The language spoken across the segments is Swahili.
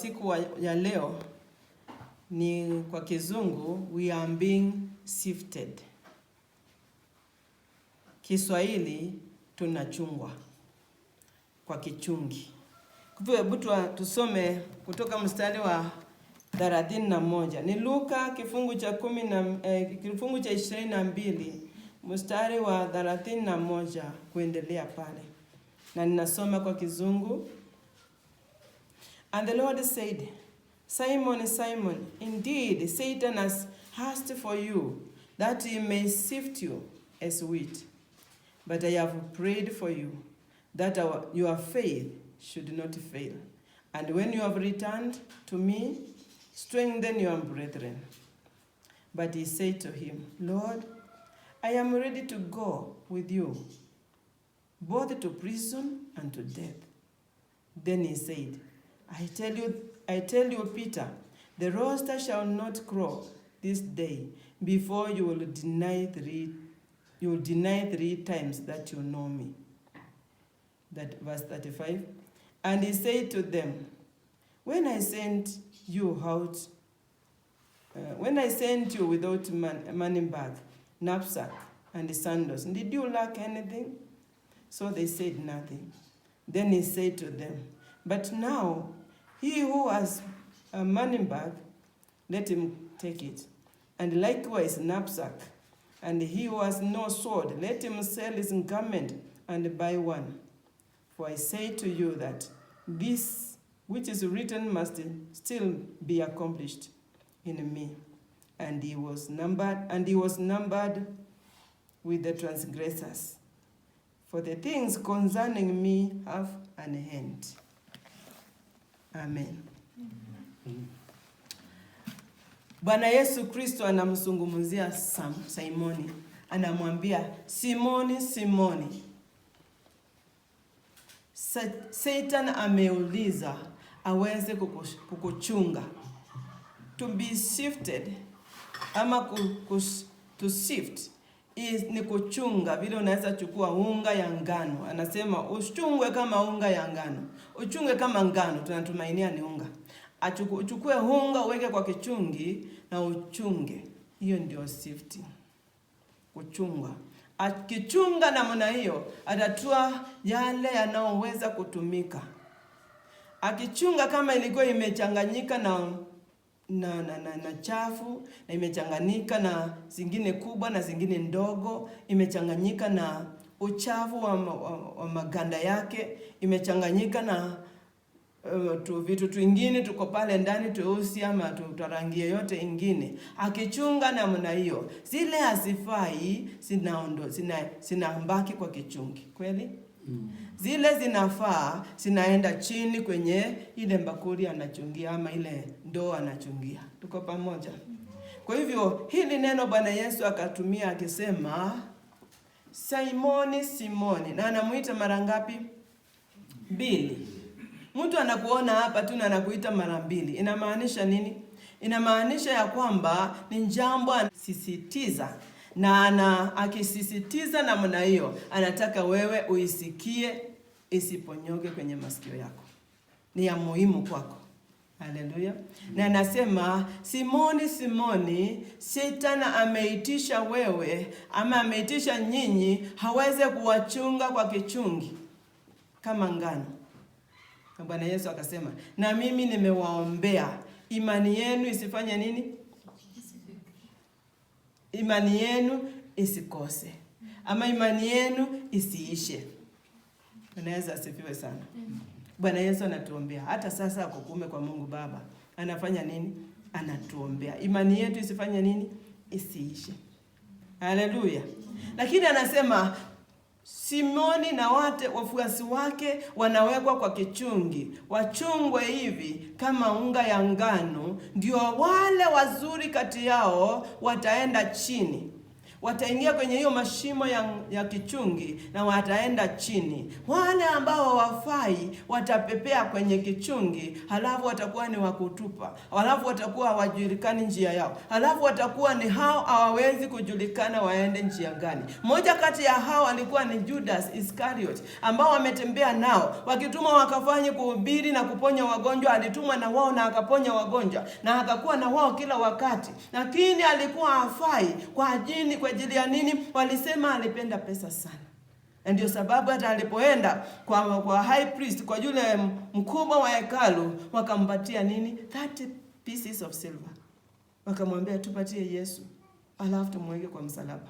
siku ya leo ni kwa kizungu we are being sifted. Kiswahili tunachungwa kwa kichungi. Kwa hivyo hebu tusome kutoka mstari wa 31. Ni Luka kifungu cha 22 mstari wa 31 kuendelea pale. Na ninasoma kwa kizungu. And the Lord said, Simon, Simon, indeed Satan has asked for you, that he may sift you as wheat. But I have prayed for you, that your faith should not fail. And when you have returned to me, strengthen your brethren. But he said to him, Lord, I am ready to go with you, both to prison and to death. Then he said, I tell you, Peter, the rooster shall not crow this day before you will deny 3 times that you know me. That verse 35. And he said to them, when I sent you without money bag, knapsack, and sandals, did you lack anything? So they said nothing. Then he said to them, but now he who has a money bag, let him take it, and likewise knapsack. And he who has no sword, let him sell his garment and buy one. For I say to you that this which is written must still be accomplished in me. And he was numbered with the transgressors. For the things concerning me have an end. Amen. Bwana Yesu Kristo anamzungumzia Simoni. Anamwambia, Simoni, Simoni, Satan ameuliza aweze kukuchunga. To be sifted ama to sift ni kuchunga. Vile unaweza chukua unga ya ngano. Anasema uchungwe kama unga ya ngano. Uchunge kama ngano, tunatumainia ni unga. Uchukue unga uweke kwa kichungi na uchunge. Hiyo ndio sifting. Kuchunga. Akichunga namna hiyo, atatua yale yanayoweza kutumika. Akichunga kama ilikuwa imechanganyika na chafu, na imechanganyika na zingine kubwa na zingine ndogo, imechanganyika na uchafu wa maganda yake, imechanganyika na vitu twingine tuko pale ndani tuusi ama tutarangi yote ingine. Akichunga namna hiyo, zile hazifai zinambaki kwa kichungi. Kweli? Zile zinafaa zinaenda chini kwenye ile bakuli anachungia ama ile ndoo anachungia. Tuko pamoja? Kwa hivyo hili neno Bwana Yesu akatumia akisema Simoni, Simoni, na anamuita mara ngapi? 2. Mtu anakuona hapa tu na anakuita mara 2. Inamaanisha nini? Inamaanisha ya kwamba ni jambo anasisitiza. Na akisisitiza namna hiyo, anataka wewe uisikie isiponyoke kwenye masikio yako. Ni ya muhimu kwako. Haleluya. Na anasema, Simoni, Simoni, Satan ameitisha wewe ama ameitisha nyinyi haweze kuwachunga kwa kichungi kama ngano. Na Bwana Yesu akasema, na mimi nimewaombea imani yenu isifanye nini? Imani yenu isikose. Ama imani yenu isiishe. Bwana Yesu asifiwe sana. Bwana Yesu anatuombea. Hata sasa kukume kwa Mungu Baba. Anafanya nini? Anatuombea. Imani yetu isifanye nini? Isiishe. Haleluya. Lakini anasema Simoni na wafuasi wake wanawekwa kwa kichungi. Wachungwe hivi kama unga ya ngano, ndio wale wazuri kati yao wataenda chini. wataingia kwenye hiyo mashimo ya kichungi na wataenda chini. Wale ambao hawafai watapepea kwenye kichungi, halafu watakuwa ni wakutupa, halafu watakuwa hawajulikani njia yao, halafu watakuwa ni hao hawawezi kujulikana waende njia gani. Mmoja kati ya hao alikuwa ni Judas Iscariot, ambao wametembea nao wakitumwa wakafanye kuhubiri na kuponya wagonjwa. Alitumwa na wao na akaponya wagonjwa na akakuwa na wao kila wakati, lakini alikuwa hafai. Kwa ajili ya nini? Walisema alipenda pesa sana. Ndio sababu hata alipoenda kwa high priest, kwa yule mkubwa wa hekalu, wakampatia nini? 30 pieces of silver. Wakamwambia tupatie Yesu, alafu tumweke kwa msalaba.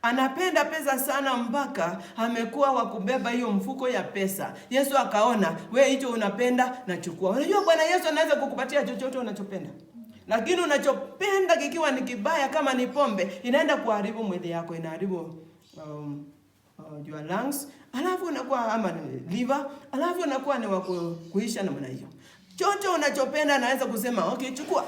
Anapenda pesa sana mpaka amekuwa wakubeba hiyo mfuko ya pesa. Yesu akaona, wewe hicho unapenda, na chukua. Unajua Bwana Yesu anaweza kukupatia chochote unachopenda. Lakini unachopenda kikiwa ni kibaya, kama ni pombe, inaenda kuharibu mwili yako, inaharibu your lungs, alafu unakuwa ama liver, alafu unakuwa ni kuisha namna hiyo. Chochote unachopenda anaweza kusema, okay, chukua.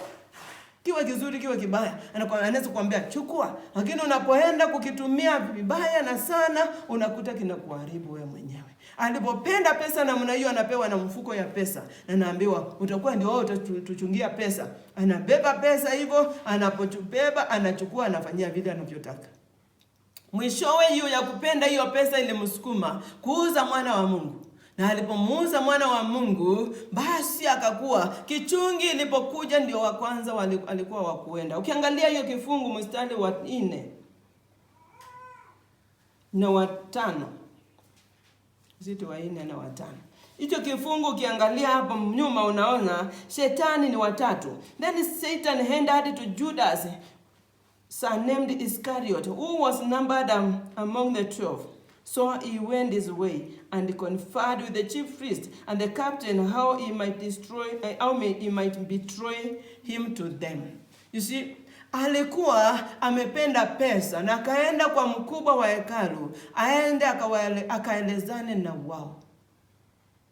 Kiwe kizuri kiwe kibaya, anaweza kuambia chukua. Lakini unapoenda kukitumia vibaya na sana, unakuta kinakuharibu wewe mwenyewe. Alipopenda pesa namna hiyo, anapewa na mfuko ya pesa, na naambiwa utakuwa ndio wewe utatuchungia pesa. Anabeba pesa hivyo, anapobeba anachukua, anafanyia vile anavyotaka. Mwishowe hiyo ya kupenda hiyo pesa ilimsukuma kuuza mwana wa Mungu. Na alipomuuza mwana wa Mungu, basi akakuwa kichungi ilipokuja ndio wa kwanza alikuwa wa kuenda. Ukiangalia hiyo kifungu mstari wa 4 na wa 5. Zito wa 4 na wa 5. Hicho kifungu ukiangalia hapo nyuma unaona shetani ni watatu. Then Satan handed to Judas, surnamed Iscariot, who was numbered among the 12. So he went his way and conferred with the chief priest and the captain how he might betray him to them. You see, alikuwa amependa pesa na akaenda kwa mkubwa wa hekalu, aende akaelezane na wao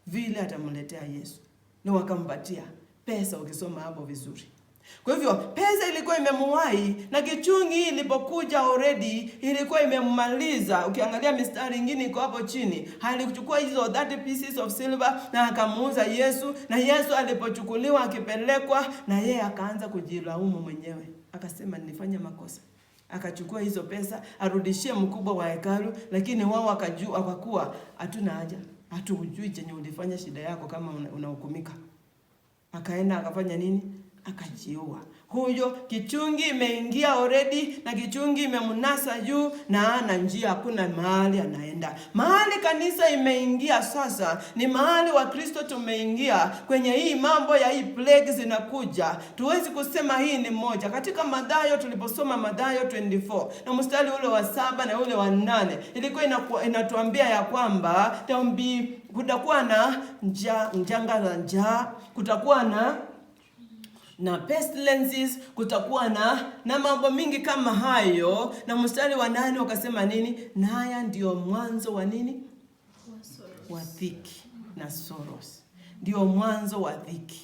vile atamletea Yesu, na wakampatia pesa. Ukisoma hapo vizuri, kwa hivyo pesa ilikuwa imemuwai, na kichungi ilipokuja already ilikuwa imemmaliza. Ukiangalia mistari ingine iko hapo chini, alikuchukua hizo 30 pieces of silver na akamuuza Yesu. Na Yesu alipochukuliwa akipelekwa, na yeye akaanza kujilaumu mwenyewe, akasema nilifanya makosa. Akachukua hizo pesa arudishie mkubwa wa hekalu, lakini wao wakajua wakakuwa hatuna haja, hatujui chenye ulifanya, shida yako kama unahukumika. Akaenda akafanya nini? Akajiua. Huyo kichungi imeingia already, na kichungi imemnasa juu, na ana njia, hakuna mahali anaenda. Mahali kanisa imeingia sasa ni mahali wa Kristo tumeingia kwenye hii mambo ya hii plague zinakuja. Tuwezi kusema hii ni moja. Katika Mathayo, tuliposoma Mathayo 24 na mstari ule wa 7 na ule wa 8, ilikuwa inatuambia ya kwamba kutakuwa na janga la njaa, kutakuwa na pestilences, kutakuwa na mambo mingi kama hayo. Na mstari wa 8 wakasema nini? Na haya ndio mwanzo wa nini? Wa dhiki na sorrows. Ndio mwanzo wa dhiki.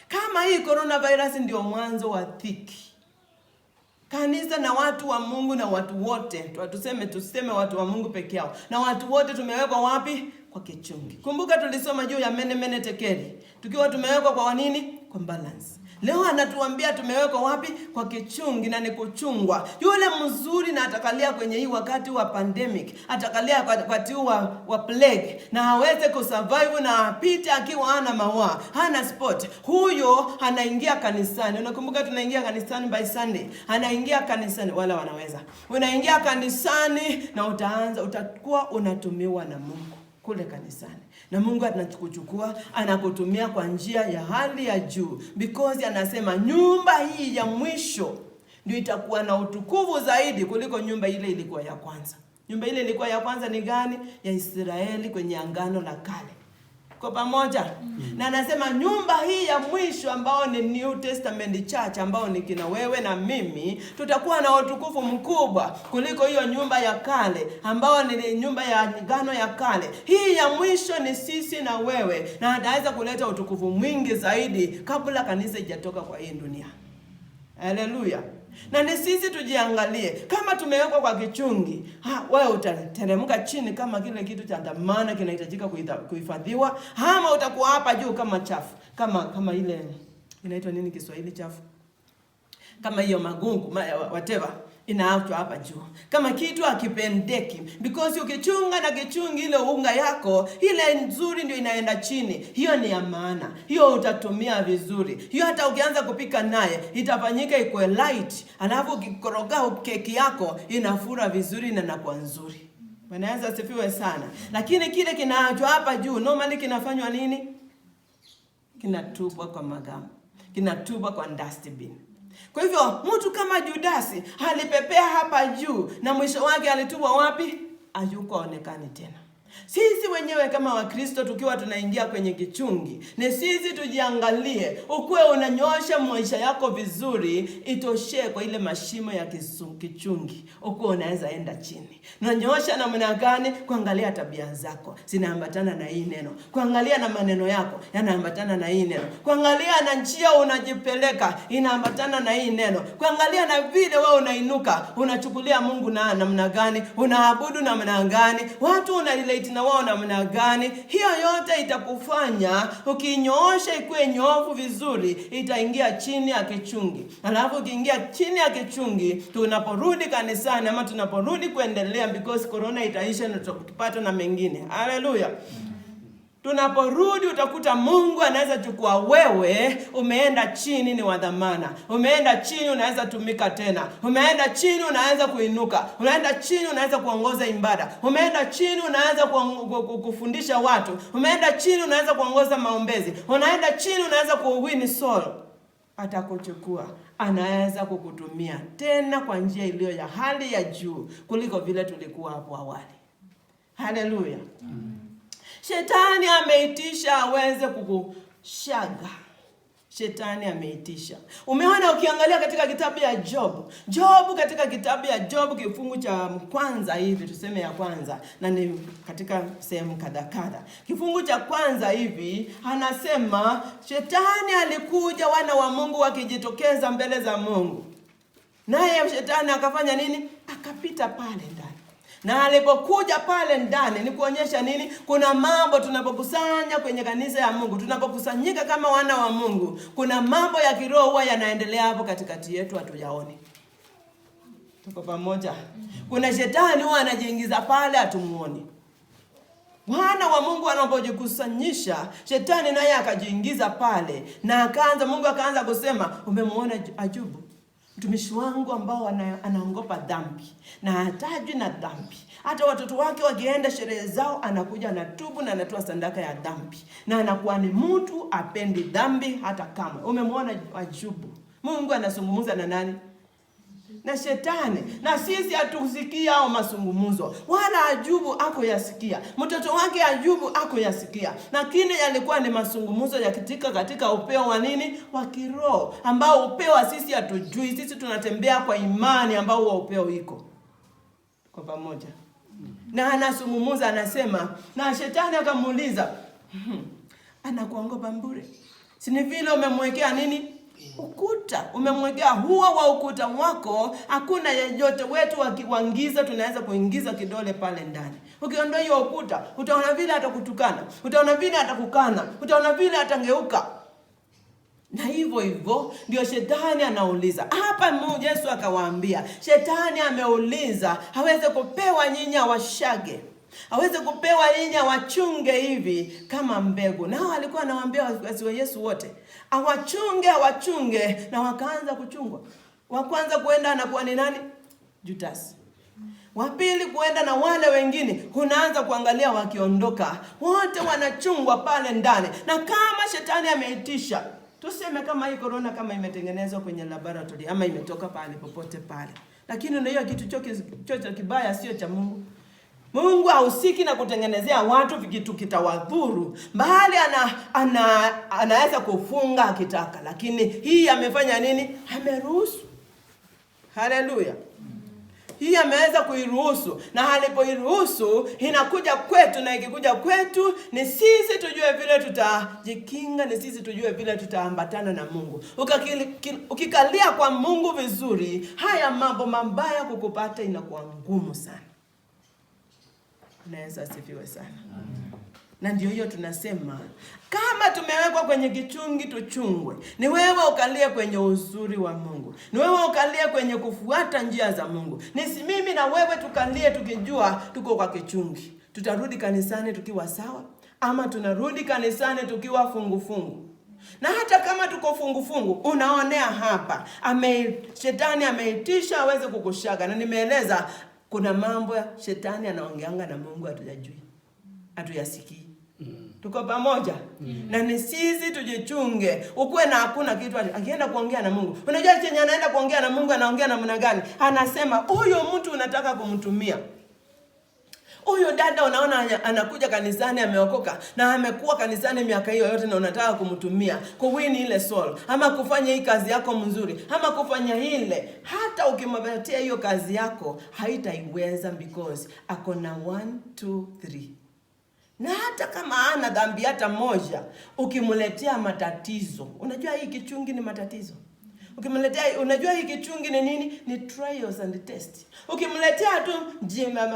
Kama hii coronavirus ndio mwanzo wa dhiki, kanisa na watu wa Mungu na watu wote, tuseme watu wa Mungu peke yao, na watu wote tumewekwa wapi? Kwa kichungi. Kumbuka tulisoma juu ya mene tekeli, tukiwa tumewekwa kwa nini? Kwa balance. Leo anatuambia tumewekwa wapi? Kwa kichungi, na ni kuchungwa. Yule mzuri na atakalia kwenye hii wakati wa pandemic, atakalia wakati wa plague, na aweze kusurvive na apite akiwa hana mawa, hana spot. Huyo anaingia kanisani. Unakumbuka tunaingia kanisani by Sunday. Anaingia kanisani, wala wanaweza. Unaingia kanisani na utakuwa unatumiwa na Mungu kule kanisani. Na Mungu anakuchukua, anakutumia kwa njia ya hali ya juu, because anasema nyumba hii ya mwisho ndio itakuwa na utukufu zaidi kuliko nyumba ile ilikuwa ya kwanza. Nyumba ile ilikuwa ya kwanza ni gani? Ya Israeli kwenye Agano la Kale. Kwa pamoja. Na anasema nyumba hii ya mwisho ambao ni New Testament Church, ambao ni kina wewe na mimi, tutakuwa na utukufu mkubwa kuliko hiyo nyumba ya kale ambao ni nyumba ya Agano ya Kale. Hii ya mwisho ni sisi na wewe, na ataweza kuleta utukufu mwingi zaidi kabla kanisa ijatoka kwa hii dunia. Haleluya. Na ni sisi tujiangalie. Kama tumewekwa kwa kichungi, wewe utateremka chini kama kile kitu cha dhamana kinahitajika kuhifadhiwa, ama utakuwa hapa juu kama chafu. Kama ile inaitwa nini Kiswahili chafu? Kama hiyo magungu, whatever, inaachwa hapa juu. Kama kitu hakipendeki, because ukichunga na kichungi ile unga yako, ile nzuri ndio inaenda chini. Hiyo ni ya maana. Hiyo utatumia vizuri. Hiyo hata ukianza kupika naye, itafanyika ikuwe light. Alafu ukikoroga keki yako, inafura vizuri na inakuwa nzuri. Wanaweza asifiwe sana. Lakini kile kinaachwa hapa juu, normally kinafanywa nini? Kinatupwa kwa magamba. Kinatupwa kwa dustbin. Kwa hivyo mtu kama Judasi alipepea hapa juu na mwisho wake alitupwa wapi? Hayuko onekani tena. Sisi wenyewe kama Wakristo tukiwa tunaingia kwenye kichungi, ni sisi tujiangalie. Ukuwe unanyosha maisha yako vizuri, itoshe kwa ile mashimo ya kichungi. Ukuwe unaweza enda chini. Unanyosha namna gani? Kuangalia tabia zako zinaambatana na hii neno. Kuangalia na maneno yako yanaambatana na hii neno. Kuangalia na njia unajipeleka inaambatana na hii neno. Kuangalia na vile wewe unainuka, unachukulia Mungu na namna gani, unaabudu namna gani, watu unarelate na wao namna gani. Hiyo yote itakufanya ukinyoosha ikuwe nyofu vizuri, itaingia chini ya kichungi. Alafu ukiingia chini ya kichungi, tunaporudi kanisani ama tunaporudi kuendelea, because corona itaisha na tutakupata na mengine. Haleluya. Tunaporudi utakuta Mungu anaweza chukua wewe, umeenda chini ni wa dhamana. Umeenda chini unaweza tumika tena. Umeenda chini unaweza kuinuka. Unaenda chini unaweza kuongoza ibada. Umeenda chini unaweza kufundisha watu. Umeenda chini unaweza kuongoza maombezi. Unaenda chini unaweza kuwin soul. Atakuchukua, anaweza kukutumia tena kwa njia iliyo ya hali ya juu kuliko vile tulikuwa hapo awali. Haleluya. Shetani ameitisha aweze kukushaga. Shetani ameitisha. Umeona ukiangalia katika kitabu ya Job. Katika kitabu ya Job kifungu cha kwanza hivi, tuseme ya kwanza, na ni katika sehemu kadha. Kifungu cha kwanza hivi, anasema shetani alikuja, wana wa Mungu wakijitokeza mbele za Mungu. Naye shetani akafanya nini? Akapita pale ndani. Na alipokuja pale ndani ni kuonyesha nini? Kuna mambo tunapokusanya kwenye kanisa ya Mungu, tunapokusanyika kama wana wa Mungu, kuna mambo ya kiroho huwa yanaendelea hapo katikati yetu hatuyaoni. Tuko pamoja? Kuna shetani huwa anajiingiza pale hatumuoni. Wana wa Mungu wanapojikusanyisha, shetani naye akajiingiza pale na Mungu akaanza kusema, umemwona Ayubu? Mtumishi wangu ambao anaongopa dhambi na hatajwi na dhambi. Hata watoto wake wakienda sherehe zao anakuja anatubu na anatoa sadaka ya dhambi. Na anakuwa ni mtu apendi dhambi hata kama. Umemwona Ayubu? Mungu anazungumza na nani? Na shetani. Na sisi hatusikia hao mazungumzo. Wala Ayubu ako yasikia. Mtoto wake Ayubu ako yasikia. Lakini yalikuwa ni mazungumzo ya katika upeo wa nini? Wa kiroho. Ambao upeo wa sisi hatujui. Sisi tunatembea kwa imani ambao wa upeo iko. Kwa pamoja. Na anazungumza anasema, na shetani akamuuliza, anakuogopa bure? Si ni vile umemwekea nini? Ukuta. Umemwekea huo wa ukuta wako, hakuna yeyote wetu wakiwangiza tunaweza kuingiza kidole pale ndani. Ukiondoa hiyo ukuta, utaona vile atakutukana, utaona vile atakukana, utaona vile atangeuka. Na hivyo ndio shetani anauliza. Hapa Yesu akawaambia, shetani ameuliza aweze kupewa nyinyi washage. Aweze kupewa nyinyi wachunge hivi kama mbegu. Nao alikuwa anawaambia wafuasi wa Yesu wote, awachunge na wakaanza kuchungwa. Wa kwanza kuenda anakuwa ni nani? Judas. Wa pili kuenda na wale wengine, unaanza kuangalia wakiondoka. Wote wanachungwa pale ndani. Na kama shetani ameitisha, tuseme kama hii corona kama imetengenezwa kwenye laboratory ama imetoka pale popote pale. Lakini ndio kitu chochote kibaya sio cha Mungu. Mungu hahusiki na kutengenezea watu kitu kitawadhuru, bali anaweza kufunga akitaka. Lakini hii amefanya nini? Ameruhusu. Haleluya. hii ameweza kuiruhusu, na alipoiruhusu inakuja kwetu, na ikikuja kwetu ni sisi tujue vile tutajikinga, ni sisi tujue vile tutaambatana na Mungu. Ukikalia kwa Mungu vizuri, haya mambo mabaya kukupata inakuwa ngumu sana. Naweza asifiwe sana. Na ndio hiyo tunasema, kama tumewekwa kwenye kichungi tuchungwe. Ni wewe ukalie kwenye uzuri wa Mungu. Ni wewe ukalie kwenye kufuata njia za Mungu. Ni si mimi na wewe tukalie tukijua tuko kwa kichungi. Tutarudi kanisani tukiwa sawa, ama tunarudi kanisani tukiwa fungu. Na hata kama tuko fungu, unaonea hapa, shetani ameitisha aweze kukushaga. Na nimeeleza kuna mambo ya shetani anaongeanga na Mungu hatujajui, hatuyasikii. Tuko pamoja? Na ni sisi tujichunge. Ukuwe na hakuna kitu akienda kuongea na Mungu. Unajua chenye anaenda kuongea na Mungu anaongea namna gani? Anasema huyo mtu unataka kumtumia. Huyo dada unaona anakuja kanisani ameokoka na amekuwa kanisani miaka hiyo yote, na unataka kumtumia kuwini ile soul, ama kufanya hii kazi yako mzuri, ama kufanya ile. Hata ukimpatia hiyo kazi yako haitaiweza, because akona 1 2 3. Na hata kama ana dhambi hata moja, ukimletea matatizo. Unajua hii kichungi ni matatizo. Ukimletea, unajua hii kichungi ni nini? Ni trials and test. Ukimletea tu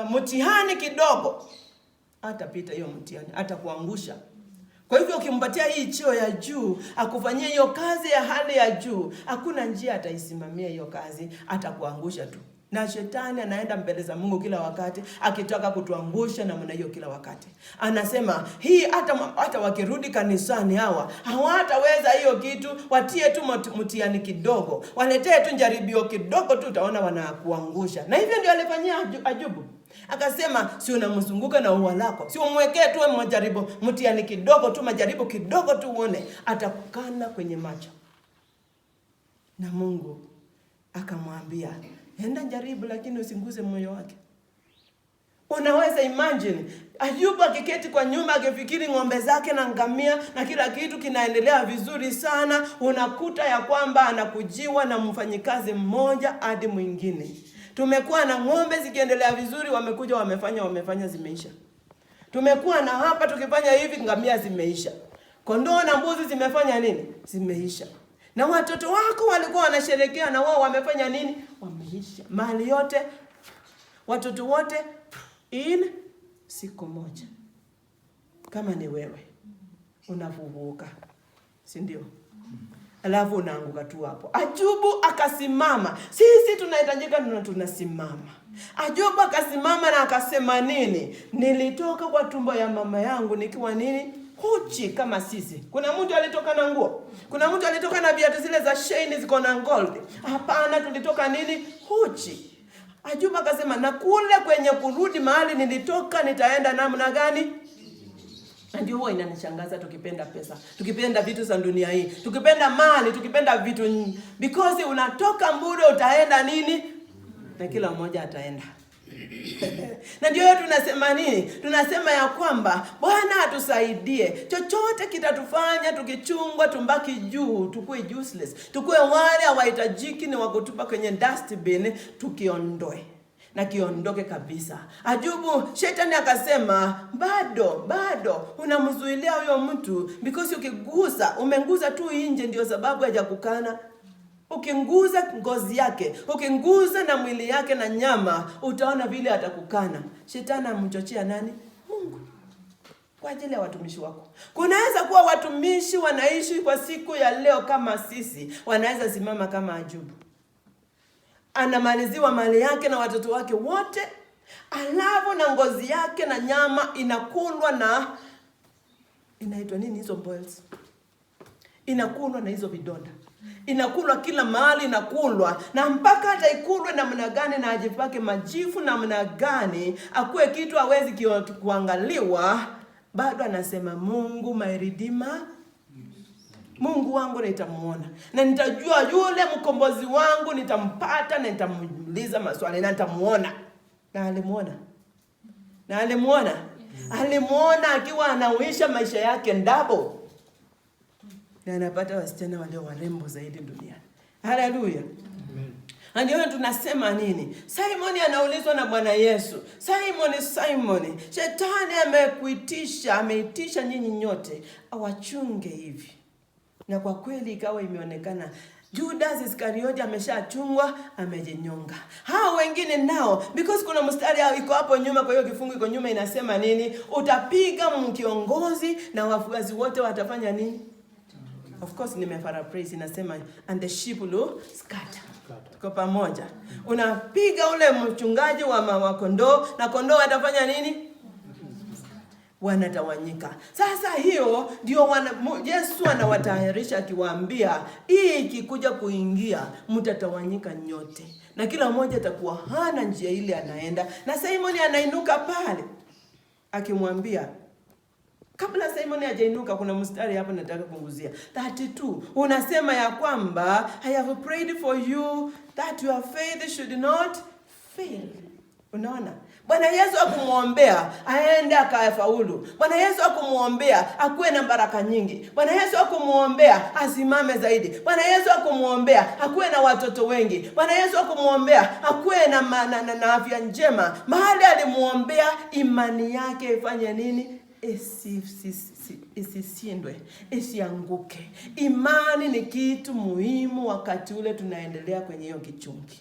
mtihani kidogo, hatapita hiyo mtihani, atakuangusha. Kwa hivyo ukimpatia hii cheo ya juu, akufanyia hiyo kazi ya hali ya juu, hakuna njia ataisimamia hiyo kazi, atakuangusha tu. Na shetani anaenda mbele za Mungu kila wakati akitaka kutuangusha namna hiyo kila wakati. Anasema hii hata wakirudi kanisani hawa hawataweza hiyo kitu, watie tu mtihani kidogo, waletee tu jaribio kidogo tu, utaona wanakuangusha. Na hivyo ndio alifanyia Ayubu. Akasema si unamzunguka na ua lako, si umwekee tu mtihani kidogo tu, majaribu kidogo tu, uone atakukana kwenye macho. Na Mungu akamwambia, enda jaribu, lakini usinguze moyo wake. Unaweza imagine Ayubu akiketi kwa nyumba akifikiri ng'ombe zake na ngamia na kila kitu kinaendelea vizuri sana, unakuta ya kwamba anakujiwa na mfanyikazi mmoja hadi mwingine. Tumekuwa na ng'ombe zikiendelea vizuri, wamekuja wamefanya zimeisha. Tumekuwa na hapa tukifanya hivi, ngamia zimeisha. Kondoo na mbuzi zimefanya nini? Zimeisha. Na watoto wako walikuwa wanasherehekea, na wao wamefanya nini? Wameisha. Mali yote, watoto wote in siku moja. Kama ni wewe unavuvuka, si ndio? Alafu unaanguka tu hapo. Ayubu akasimama. Sisi tunahitajika tunasimama. Ayubu akasimama na akasema nini? Nilitoka kwa tumbo ya mama yangu nikiwa nini? Uchi kama sisi. Kuna mtu alitoka na nguo? Kuna mtu alitoka na viatu zile za shine ziko na gold? Hapana, tulitoka nini? Uchi. Ayubu akasema, na kule kwenye kurudi mahali nilitoka nitaenda namna gani? Ndio huwa inanishangaza tukipenda pesa, tukipenda vitu za dunia hii, tukipenda mali, tukipenda vitu, because unatoka mbure utaenda nini? Na kila mmoja ataenda. Na ndio tunasema nini? Tunasema ya kwamba Bwana atusaidie. Chochote kitatufanya tukichungwa tumbaki juu, tukue useless, tukue wale hawahitajiki, ni wakutupa kwenye dustbin, tukiondoe. Na kiondoke kabisa. Ayubu, shetani akasema, bado unamzuilia huyo mtu, because umenguza tu nje, ndio sababu hajakukana. Ukinguza ngozi yake, ukinguza na mwili yake na nyama, utaona vile atakukana. Shetani amchochea nani? Mungu. Kwa ajili ya watumishi wako. Kunaweza kuwa watumishi wanaishi kwa siku ya leo kama sisi, wanaweza simama kama Ayubu. Anamaliziwa mali yake na watoto wake wote, alafu na ngozi yake na nyama inakulwa na, inaitwa nini hizo boils? Inakulwa na hizo vidonda. Inakulwa kila mahali, inakulwa. Na mpaka hata ikulwe namna gani na ajipake majifu namna gani, akuwe kitu hawezi kuangaliwa, bado anasema Mungu my redeemer, Mungu wangu nitamuona. Na nitajua yule mkombozi wangu, nitampata na nitamuuliza maswali na nitamuona. Na alimuona. Alimuona akiwa anauisha maisha yake ndabo. Na anapata wasichana walio warembo zaidi duniani. Haleluya. Ndio tunasema nini? Simon anaulizwa na Bwana Yesu, Simon, shetani ameitisha nyinyi nyote awachunge hivi. Na kwa kweli ikawa imeonekana Judas Iskariote ameshachungwa, amejinyonga. Hao wengine nao, because kuna mstari iko hapo nyuma, kwa hiyo kifungu iko nyuma inasema nini? Utapiga kiongozi na wafuasi wote watafanya nini? Of course nimeparaphrase inasema and the sheep will scatter. Kwa pamoja. Unapiga ule mchungaji wa kondoo na kondoo watafanya nini? Wanatawanyika. Sasa hiyo ndio Yesu anawatayarisha akiwaambia, hii ikikuja kuingia mtatawanyika nyote. Na kila mmoja atakuwa hana njia ile anaenda. Na Simon anainuka pale akimwambia, kabla Simon hajainuka kuna mstari hapa nataka kunguzia. 32 unasema ya kwamba I have prayed for you that your faith should not fail. Unaona? Bwana Yesu akumuombea aende akafaulu. Bwana Yesu akumuombea akuwe na baraka nyingi. Bwana Yesu akumuombea asimame zaidi. Bwana Yesu akumuombea akuwe na watoto wengi. Bwana Yesu akumuombea akuwe na afya njema. Mahali alimuombea imani yake ifanye nini? Isishindwe, isianguke. Imani ni kitu muhimu wakati ule tunaendelea kwenye hiyo kichungi.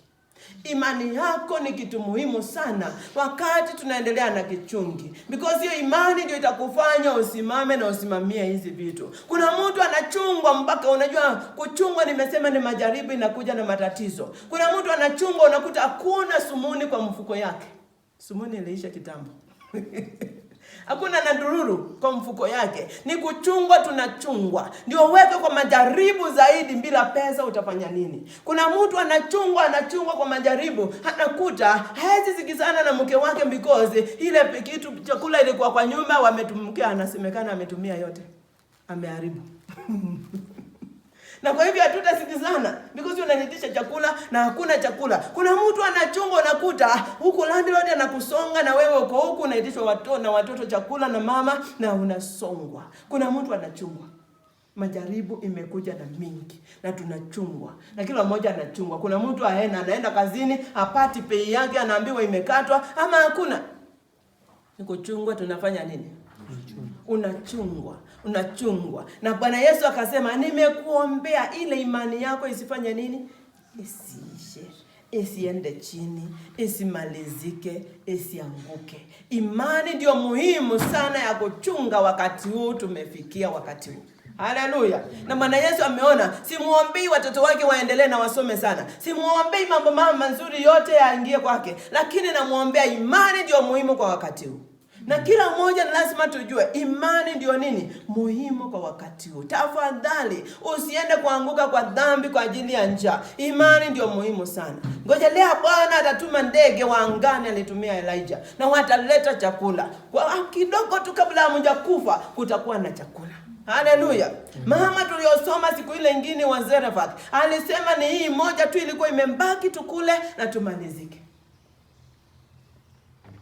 Imani yako ni kitu muhimu sana wakati tunaendelea na kichungi. Because hiyo imani ndio itakufanya usimame na usimamie hizi vitu. Kuna mtu anachungwa mpaka unajua kuchungwa nimesema ni majaribu inakuja na matatizo. Kuna mtu anachungwa unakuta hakuna sumuni kwa mfuko yake. Sumuni iliisha kitambo. Hakuna na ndururu kwa mfuko yake. Ni kuchungwa, tunachungwa. Ndio uweke kwa majaribu zaidi, bila pesa utafanya nini? Kuna mtu anachungwa kwa majaribu, anakuta hawezi sikizana na mke wake because ile kitu chakula ilikuwa kwa nyumba wametumkia, anasemekana ametumia yote. Ameharibu. Na kwa hivyo hatutasikizana because unanitisha chakula na hakuna chakula. Kuna mtu anachungwa unakuta huku landlord anakusonga na wewe uko huku unaitishwa watoto chakula na mama na unasongwa. Kuna mtu anachungwa. Majaribu imekuja na mingi na tunachungwa. Na kila mmoja anachungwa. Kuna mtu anaenda kazini, hapati pay yake, anaambiwa imekatwa ama hakuna. Ni kuchungwa, tunafanya nini? Unachungwa. Na Bwana Yesu akasema, nimekuombea ile imani yako isifanye nini? Isiishe, isiende chini, isimalizike, isianguke. Imani ndio muhimu sana ya kuchunga wakati huu tumefikia wakati huu. Haleluya. Na Bwana Yesu ameona, simuombii watoto wake waendelee na wasome sana. Simuombii mambo mazuri yote yaingie kwake, lakini namuombea imani ndio muhimu kwa wakati huu. Na kila mmoja lazima tujue imani ndio nini? Muhimu kwa wakati huu. Tafadhali usiende kuanguka kwa dhambi kwa ajili ya njaa. Imani ndio muhimu sana. Ngojelea Bwana atatuma ndege wa angani, alitumia Elijah, na wataleta chakula. Kwa kidogo tu kabla hamjakufa kutakuwa na chakula. Haleluya. Mama tuliyosoma siku ile nyingine wa Zarephath alisema ni hii moja tu ilikuwa imembaki, tukule na tumalizike.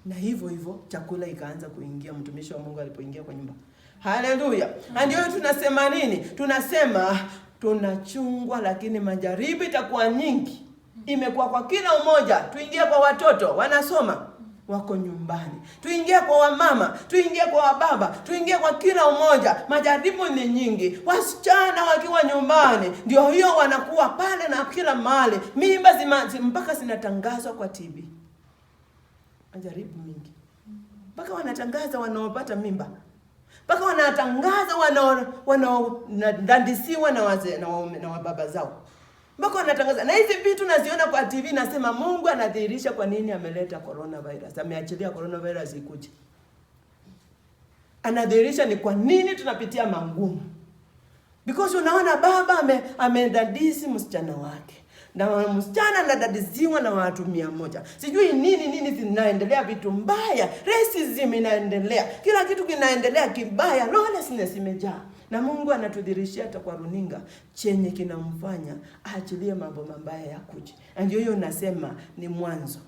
Na hivyo chakula ikaanza kuingia mtumishi wa Mungu alipoingia kwa nyumba. Haleluya. Na ndio tunasema nini? Tunasema tunachungwa, lakini majaribu itakuwa nyingi. Imekuwa kwa kila mmoja. Tuingie kwa watoto wanasoma, wako nyumbani. Tuingie kwa wamama, tuingie kwa wababa, tuingie kwa kila mmoja. Majaribu ni nyingi. Wasichana wakiwa nyumbani, ndio hiyo wanakuwa pale na kila mahali. Mimba mpaka zinatangazwa kwa TV. Majaribu mingi. Mpaka wanatangaza wanaopata mimba. Mpaka wanatangaza wanaodandisiwa na wazee na wababa zao. Mpaka wanatangaza. Na hizi vitu naziona kwa TV, nasema Mungu anadhihirisha kwa nini ameleta coronavirus. Ameachilia coronavirus ikuje. Anadhihirisha ni kwa nini tunapitia magumu. Because unaona baba amedadisi msichana wake. Na msichana anadadiziwa na watu 100. Sijui nini zinaendelea, vitu mbaya, racism inaendelea. Kila kitu kinaendelea kibaya, lawlessness imejaa. Na Mungu anatudhirishia hata kwa runinga chenye kinamfanya aachilie mambo mabaya yakuje. Ndio hiyo nasema ni mwanzo.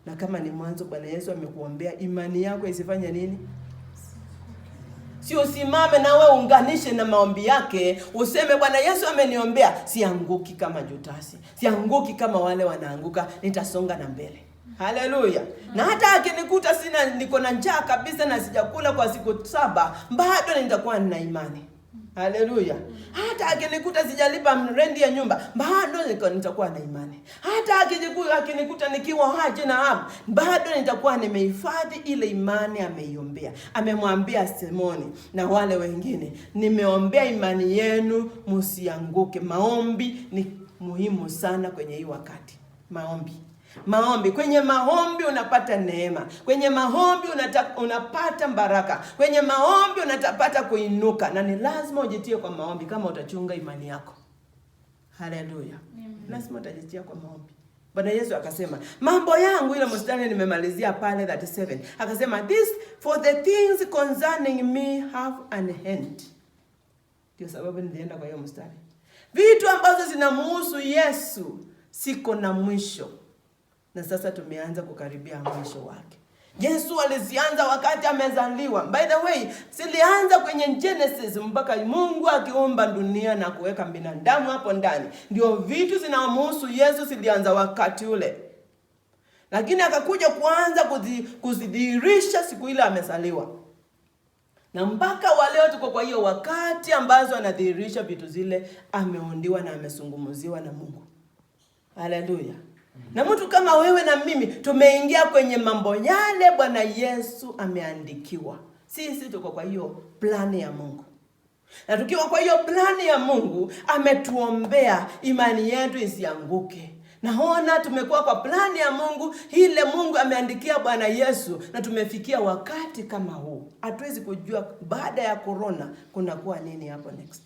Na kama ni mwanzo, Bwana Yesu amekuombea imani yako isifanye nini? Si usimame na wewe unganishe na maombi yake, useme Bwana Yesu ameniombea, sianguki kama Judasi, sianguki kama wale wanaanguka, nitasonga na mbele. Haleluya. Na hata akinikuta niko na njaa kabisa na sijakula kwa siku 7, bado nitakuwa nina imani. Haleluya. Hata akinikuta sijalipa rent ya nyumba, bado nitakuwa na imani. Hata akinikuta nikiwa haja na hamu, bado nitakuwa nimehifadhi ile imani ameiombea. Amemwambia Simoni na wale wengine, nimeombea imani yenu msianguke. Maombi ni muhimu sana kwenye hii wakati. Maombi. Kwenye maombi unapata neema. Kwenye maombi unapata baraka. Kwenye maombi unapata kuinuka. Na ni lazima ujitie kwa maombi kama utachunga imani yako. Haleluya. Lazima utajitia kwa maombi. Bwana Yesu akasema, mambo yangu, ile mstari nimemalizia pale 37. Akasema, this for the things concerning me have an end. Ndio sababu nilienda kwa hiyo mstari. Vitu ambazo zinamhusu Yesu siko na mwisho. Na sasa tumeanza kukaribia mwisho wake. Yesu alizianza wakati amezaliwa. By the way, zilianza kwenye Genesis mpaka Mungu akiumba dunia na kuweka binadamu hapo ndani. Ndio vitu zinamhusu Yesu zilianza wakati ule. Lakini akakuja kuanza kuzidhihirisha siku ile amezaliwa. Na mpaka wa leo tuko kwa hiyo wakati ambazo anadhihirisha vitu zile ameundiwa na amesungumuziwa na Mungu. Haleluya. Na mtu kama wewe na mimi tumeingia kwenye mambo yale Bwana Yesu ameandikiwa. Sisi tuko kwa hiyo plani ya Mungu. Na tukiwa kwa hiyo plani ya Mungu, ametuombea imani yetu isianguke. Naona tumekuwa kwa plani ya Mungu, ile Mungu ameandikia Bwana Yesu, na tumefikia wakati kama huu. Hatuwezi kujua baada ya corona kunakuwa nini hapo next.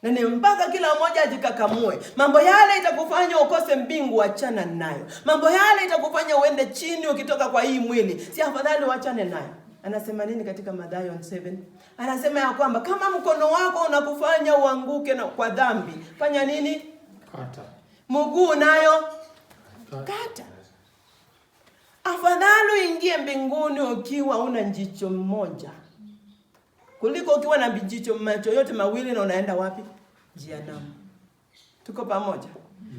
Na ni mpaka kila mmoja ajikakamue. Mambo yale itakufanya ukose mbingu, achana nayo. Mambo yale itakufanya uende chini ukitoka kwa hii mwili, si afadhali uachane nayo. Anasema nini katika Mathayo 7? Anasema ya kwamba kama mkono wako unakufanya uanguke kwa dhambi, fanya nini? Kata. Mguu nayo kata. Afadhali uingie mbinguni ukiwa una jicho moja, kuliko ukiwa na jicho macho yote mawili na unaenda wapi? Jehanamu. Tuko pamoja?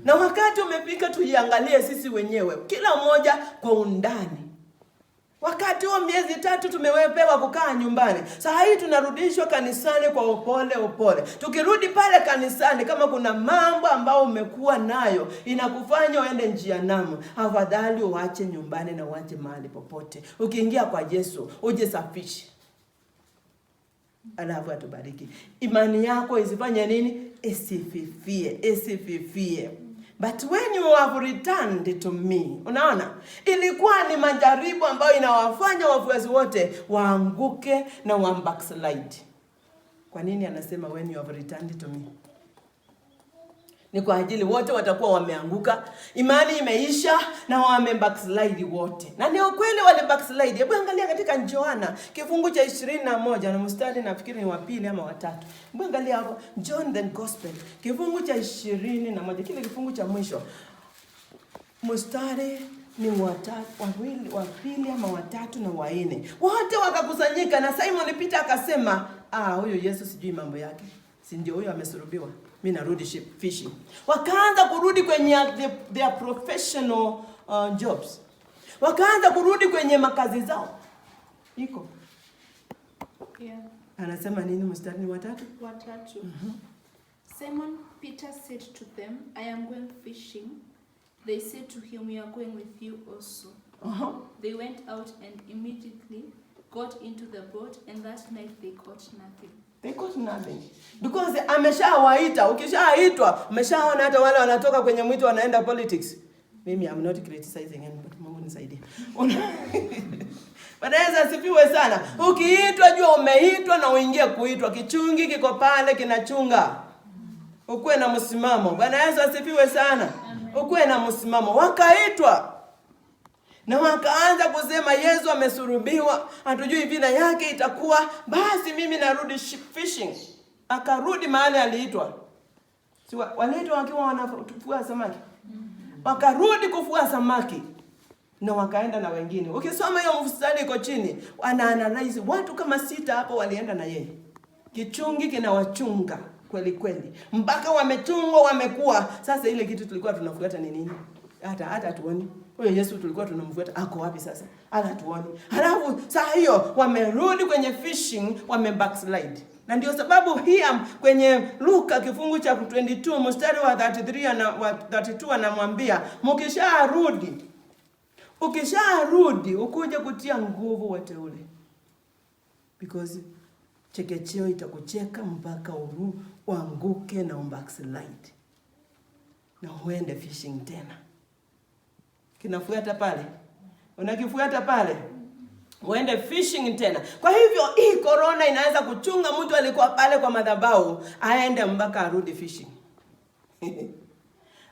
Na wakati umefika tuiangalie sisi wenyewe, kila mmoja kwa undani. Wakati wa miezi 3 tumewepewa kukaa nyumbani. Sasa hii tunarudishwa kanisani kwa upole. Tukirudi pale kanisani, kama kuna mambo ambao umekuwa nayo inakufanya uende jehanamu, afadhali uache nyumbani na uache mahali popote. Ukiingia kwa Yesu, ujisafishe. Alafu atubariki. Imani yako isifanye nini? Isififie. But when you have returned to me, unaona? Ilikuwa ni majaribu ambayo inawafanya wafuasi wote waanguke na backslide. Kwa nini anasema when you have returned to me? Ni kwa ajili wote watakuwa wameanguka, imani imeisha na backslide wote. Na ni ukweli wale backslide. Hebu angalia katika Yohana kifungu cha 21 na mstari nafikiri ni wa 2 ama wa 3. Hebu angalia hapo John the Gospel kifungu cha 21, kile kifungu cha mwisho. Mstari ni wa 2 ama wa 3 na wa 4. Wote wakakusanyika na Simon Peter akasema, huyo Yesu sijui mambo yake. Si ndio huyo amesulubiwa? Mimi narudi fishing. Wakaanza kurudi kwenye their professional jobs. Wakaanza kurudi kwenye makazi zao. Iko. Yeah. Anasema nini mstari wa 3? Wa 3. Simon Peter said to them, I am going fishing. They said to him, we are going with you also. They went out and immediately got into the boat, and that night they caught nothing. They got nothing. Because ameshawaita. Ukishaitwa, umeshaona hata wale wanatoka kwenye mwito wanaenda politics. Mimi I'm not criticizing anybody. Mungu nisaidie. Bwana asifiwe sana. Ukiitwa jua umeitwa na uingie kuitwa. Kichungi kiko pale kinachunga. Ukuwe na msimamo. Bwana Yesu asifiwe sana. Ukuwe na msimamo. Wakaitwa. Na wakaanza kusema Yesu amesulubiwa, hatujui vile yake itakuwa, basi mimi narudi fishing. Akarudi mahali aliitwa. Si waliitwa wakiwa wanafua samaki. Wakarudi kufua samaki. na wakaenda na wengine. Ukisoma hiyo mstari iko chini, ana analyze watu kama 6 hapo walienda na yeye. Kichungi kinawachunga kweli kweli. Mpaka wamechungwa wamekuwa. Sasa ile kitu tulikuwa tunafuata ni nini? Hata tuoni. Huyo Yesu tulikuwa tunamfuata ako wapi sasa? Hata tuoni. Halafu saa hiyo wamerudi kwenye fishing, backslide. Na ndio sababu hii kwenye Luka kifungu cha 22 mstari wa 33 na wa 32 anamwambia, ukisharudi ukuje kutia nguvu wateule. Because chekecheo itakucheka mpaka uanguke na backslide. Na uende fishing tena. Kinafuata pale. Unakifuata pale. Uende fishing tena. Kwa hivyo hii corona inaweza kuchunga mtu alikuwa pale kwa madhabahu aende mpaka arudi fishing.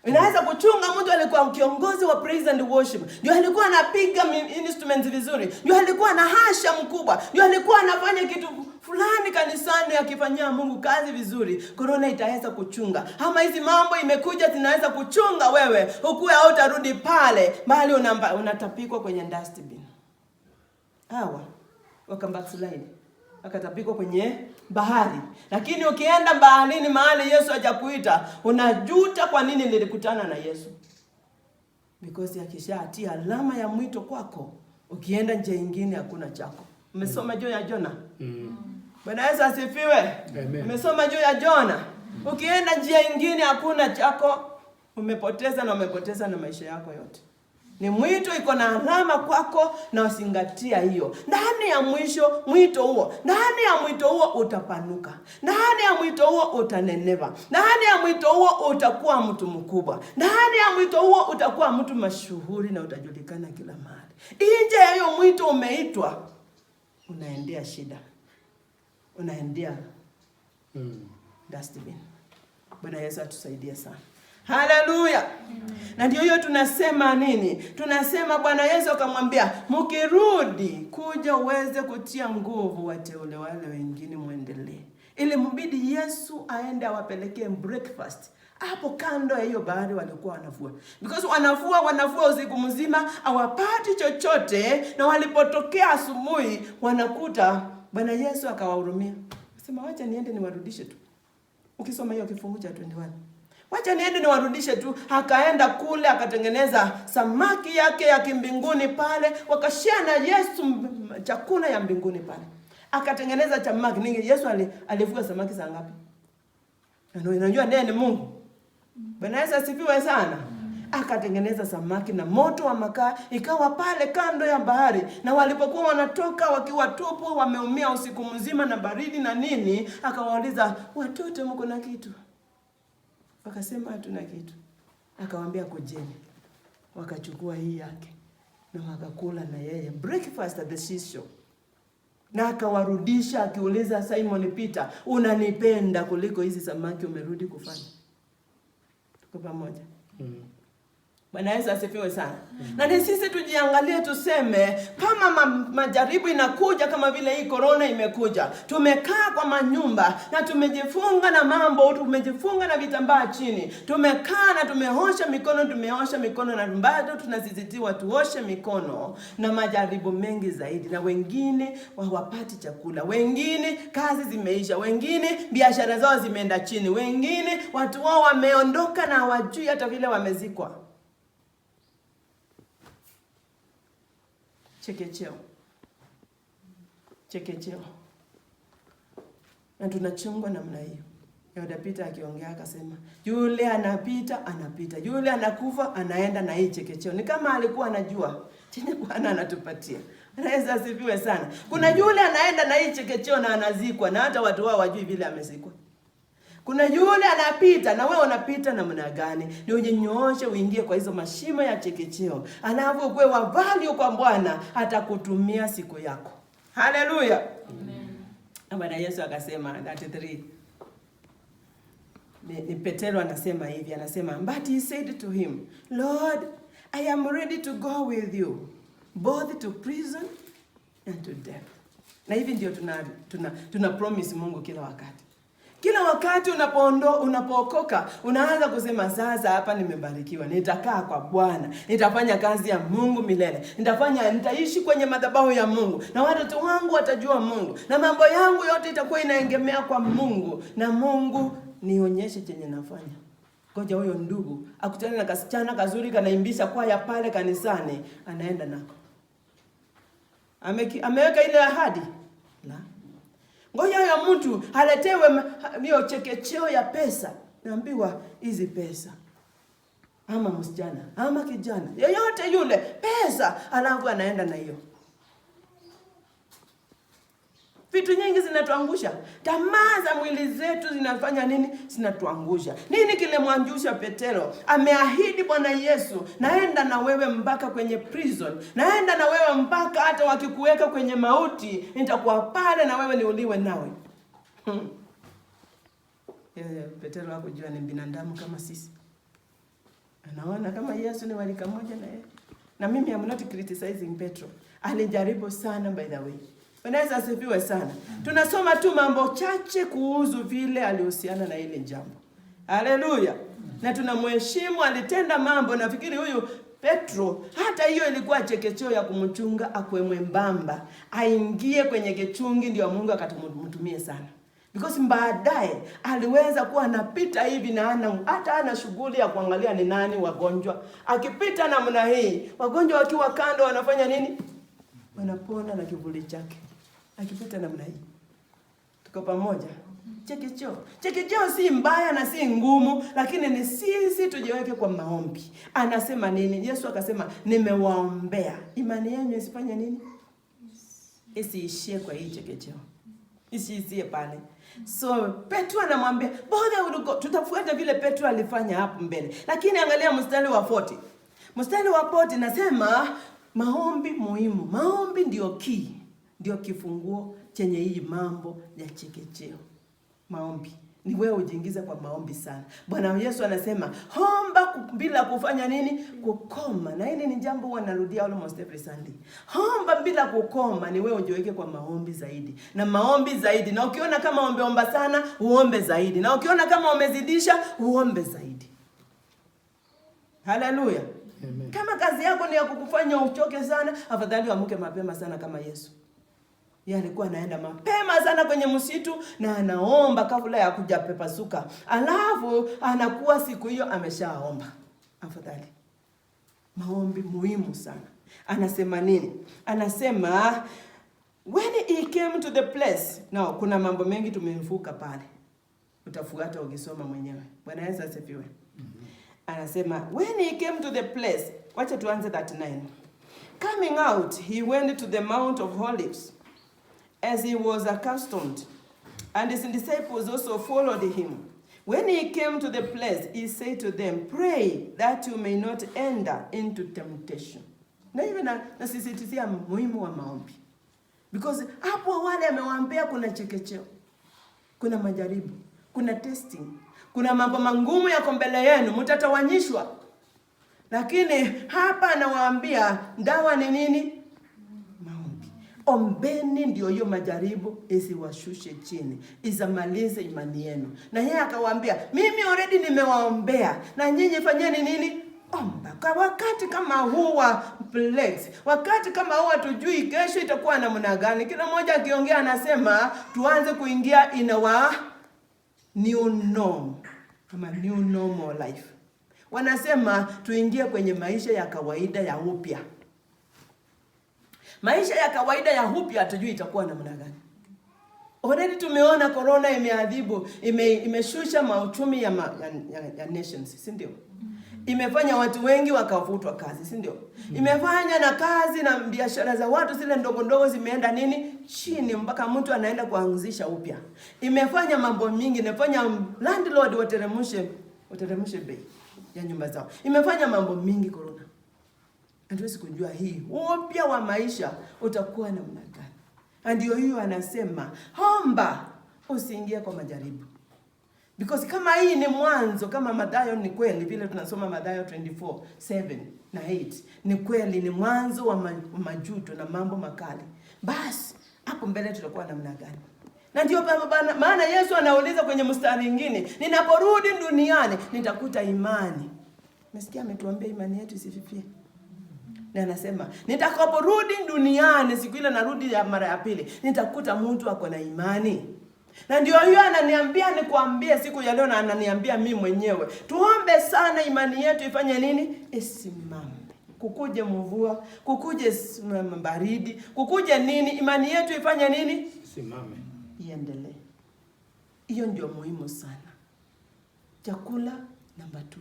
Inaweza kuchunga mtu alikuwa kiongozi wa praise and worship. Ndio alikuwa anapiga instruments vizuri. Ndio alikuwa na hasha mkubwa. Ndio alikuwa anafanya kitu fulani kanisani akifanyia Mungu kazi vizuri. Corona itaweza kuchunga. Ama hizi mambo imekuja zinaweza kuchunga wewe. Ukuwe hautarudi pale mahali unatapikwa kwenye dustbin. Hawa backslide. Akatapikwa kwenye bahari. Lakini ukienda baharini mahali Yesu hajakuita, unajuta kwa nini nilikutana na Yesu. Because akishatia alama ya mwito kwako, ukienda nje nyingine hakuna chako. Umesoma juu ya Jona? Bwana Yesu asifiwe. Umesoma juu ya Jona? Ukienda njia nyingine hakuna chako, umepoteza na maisha yako yote. Ni mwito iko na alama kwako na usingatia hiyo. Ndani ya mwito huo utapanuka. Ndani ya mwito huo utaneneva. Ndani ya mwito huo utakuwa mtu mkubwa. Ndani ya mwito huo utakuwa mtu mashuhuri na utajulikana kila mahali. Nje ya hiyo mwito umeitwa, unaendea shida. Unaendea dustbin. Bwana Yesu atusaidie sana. Haleluya. Na ndio hiyo tunasema nini? Tunasema Bwana Yesu akamwambia, mkirudi kuja uweze kutia nguvu wateule wale wengine muendelee. Ili mbidi Yesu aende awapelekee breakfast. Hapo kando ya hiyo bahari walikuwa wanavua. Because wanavua usiku mzima, hawapati chochote, na walipotokea asubuhi wanakuta Bwana Yesu akawahurumia. Sema wacha niende niwarudishe tu. Ukisoma hiyo kifungu cha 21. Wacha niende niwarudishe tu. Akaenda kule akatengeneza samaki yake ya kimbinguni pale. Wakashare na Yesu chakula ya mbinguni pale. Akatengeneza samaki nyingi. Yesu alivuka samaki saa ngapi? Unajua ndiye ni Mungu. Bwana Yesu asifiwe sana. Akatengeneza samaki na moto wa makaa ikawa pale kando ya bahari. Na walipokuwa wanatoka wakiwa tupu, wameumia usiku mzima na baridi na nini, akawauliza, watoto mko na kitu? Wakasema hatuna kitu. Akawaambia kujeni. Wakachukua hii yake na wakakula na yeye breakfast at the seashore. Na akawarudisha akiuliza Simon Peter, unanipenda kuliko hizi samaki umerudi kufanya? Tuko pamoja? Bwana Yesu asifiwe sana. Na ni sisi tujiangalie tuseme, kama majaribu inakuja kama vile hii corona imekuja, tumekaa kwa manyumba na tumejifunga na mambo, tumejifunga na vitambaa chini, tumekaa na tumeosha mikono na bado tunasisitiwa tuoshe mikono, na majaribu mengi zaidi, na wengine hawapati chakula, wengine kazi zimeisha, wengine biashara zao zimeenda chini, wengine watu wao wameondoka na hawajui hata vile wamezikwa. Chekecheo. Na tunachungwa namna hiyo. Yoda Peter akiongea akasema, yule anapita. Yule anakufa anaenda na hii chekecheo. Ni kama alikuwa anajua chenye Bwana anatupatia. Anaweza asifiwe sana. Kuna yule anaenda na hii chekecheo na anazikwa na hata watu wao wajui vile amezikwa. Kuna yule anapita na wewe unapita namna gani? Ni ujinyooshe uingie kwa hizo mashimo ya chekecheo. Anapokuwa wa value kwa Bwana atakutumia siku yako. Haleluya. Amen. Bwana Yesu akasema 33. Ni Petero anasema hivi, anasema, but he said to him, Lord, I am ready to go with you both to prison and to death. Na hivi ndio tuna promise Mungu kila wakati. Kila wakati unapookoka, unaanza kusema sasa hapa nimebarikiwa. Nitakaa kwa Bwana. Nitafanya kazi ya Mungu milele. Nitaishi kwenye madhabahu ya Mungu. Na watoto wangu watajua Mungu. Na mambo yangu yote itakuwa inaegemea kwa Mungu. Na Mungu nionyeshe chenye nafanya. Ngoja huyo ndugu akutane na kasichana kazuri kanaimbisha kwaya pale kanisani, anaenda nako. Ameweka ile ahadi? La. Ngoja ya mtu aletewe hiyo chekecheo ya pesa. Naambiwa hizi pesa. Ama msichana, ama kijana, yeyote yule, pesa, alafu anaenda na hiyo. Vitu nyingi zinatuangusha. Tamaa za mwili zetu zinafanya nini? Zinatuangusha. Nini kilimwangusha Petero? Ameahidi Bwana Yesu, naenda na wewe mpaka kwenye prison. Naenda na wewe mpaka hata wakikuweka kwenye mauti, nitakuwa pale na wewe niuliwe nawe. Petero hakujua ni binadamu kama sisi. Anaona kama Yesu ni walika moja na yeye. Na mimi am not criticizing Petro. Alijaribu sana by the way. Wanaweza asifiwe sana. Tunasoma tu mambo chache kuhusu vile alihusiana na ile jambo. Haleluya. Na tunamheshimu, alitenda mambo. Nafikiri huyu Petro, hata hiyo ilikuwa chekecheo ya kumchunga akwe mwembamba, aingie kwenye kichungi ndio Mungu akatumtumie sana. Because baadaye aliweza kuwa anapita hivi na hata ana shughuli ya kuangalia ni nani wagonjwa. Akipita namna hii, wagonjwa wakiwa kando wanafanya nini? Wanapona na kivuli chake. Akipita namna hii. Tuko pamoja. Chekecheo. Chekecheo si mbaya na si ngumu, lakini ni sisi tujiweke kwa maombi. Anasema nini? Yesu akasema nimewaombea. Imani yenu isifanye nini? Isiishie kwa hii chekecheo. Isiishie pale. So Petro anamwambia, tutafuata vile Petro alifanya hapo mbele. Lakini angalia mstari wa 40. Mstari wa 40 nasema maombi muhimu. Maombi ndio key. Ndio kifunguo chenye hii mambo ya chekecheo. Maombi. Ni wewe ujiingiza kwa maombi sana. Bwana Yesu anasema, omba bila kufanya nini? Kukoma. Na hili ni jambo huwa narudia almost every Sunday. Omba bila kukoma, ni wewe ujiweke kwa maombi zaidi. Na maombi zaidi. Na ukiona kama omba sana, uombe zaidi. Na ukiona kama umezidisha, uombe zaidi. Haleluya. Amen. Kama kazi yako ni ya kukufanya uchoke sana, afadhali uamke mapema sana kama Yesu. Yeye alikuwa anaenda mapema sana kwenye msitu na anaomba kabla ya kuja pepasuka. Alafu anakuwa siku hiyo ameshaomba. Afadhali. Maombi muhimu sana. Anasema nini? Anasema when he came to the place. Now kuna mambo mengi tumemfuka pale. Utafuata ukisoma mwenyewe. Bwana Yesu asifiwe. Anasema when he came to the place. Wacha tuanze 39. Coming out, he went to the Mount of Olives, as he was accustomed, and his disciples also followed him. When he came to the place, he said to them, pray that you may not enter into temptation. Na hivi nasisitizia muhimu wa maombi. Because hapo wale amewaambia kuna chekecheo, kuna majaribu, kuna testing, kuna mambo mangumu yako mbele yenu, mtatawanyishwa. Lakini hapa anawaambia dawa ni nini? Ombeni ndio hiyo majaribu isiwashushe chini, isamalize imani yenu. Na yeye akawaambia, mimi already nimewaombea, na nyinyi fanyeni nini? Omba. Kwa wakati kama huu wa plagues, wakati kama huu hatujui kesho itakuwa namna gani. Kila mmoja akiongea anasema tuanze kuingia in our new norm, kama new normal life. Wanasema tuingie kwenye maisha ya kawaida ya upya. Maisha ya kawaida ya upya hatujui itakuwa namna gani. Already tumeona corona imeadhibu, imeshusha mauchumi ya nations, si ndio? Imefanya watu wengi wakafutwa kazi, si ndio? Imefanya na kazi na biashara za watu zile ndogo ndogo zimeenda nini? Chini, mpaka mtu anaenda kuanzisha upya. Imefanya mambo mingi, imefanya landlord wateremshe bei ya nyumba zao. Imefanya mambo mingi corona. Hatuwezi kujua hii upya wa maisha utakuwa namna gani. Ndio hiyo anasema, omba usiingie kwa majaribu. Because kama hii ni mwanzo, kama Mathayo ni kweli vile tunasoma Mathayo 24:7 na 8, ni kweli ni mwanzo wa majuto na mambo makali. Basi hapo mbele tutakuwa namna gani? Na ndio maana Yesu anauliza kwenye mstari mwingine, ninaporudi duniani nitakuta imani. Umesikia ametuambia imani yetu isififie. Na anasema, nitakaporudi duniani siku ile narudi ya mara ya pili, nitakuta mtu ako na imani. Na ndio hiyo ananiambia nikwambie siku ya leo, na ananiambia mimi mwenyewe, tuombe sana imani yetu ifanye nini? Isimame. Kukuje mvua, kukuje baridi, kukuje nini, imani yetu ifanye nini? Isimame. Iendelee. Hiyo ndio muhimu sana. Chakula namba 2.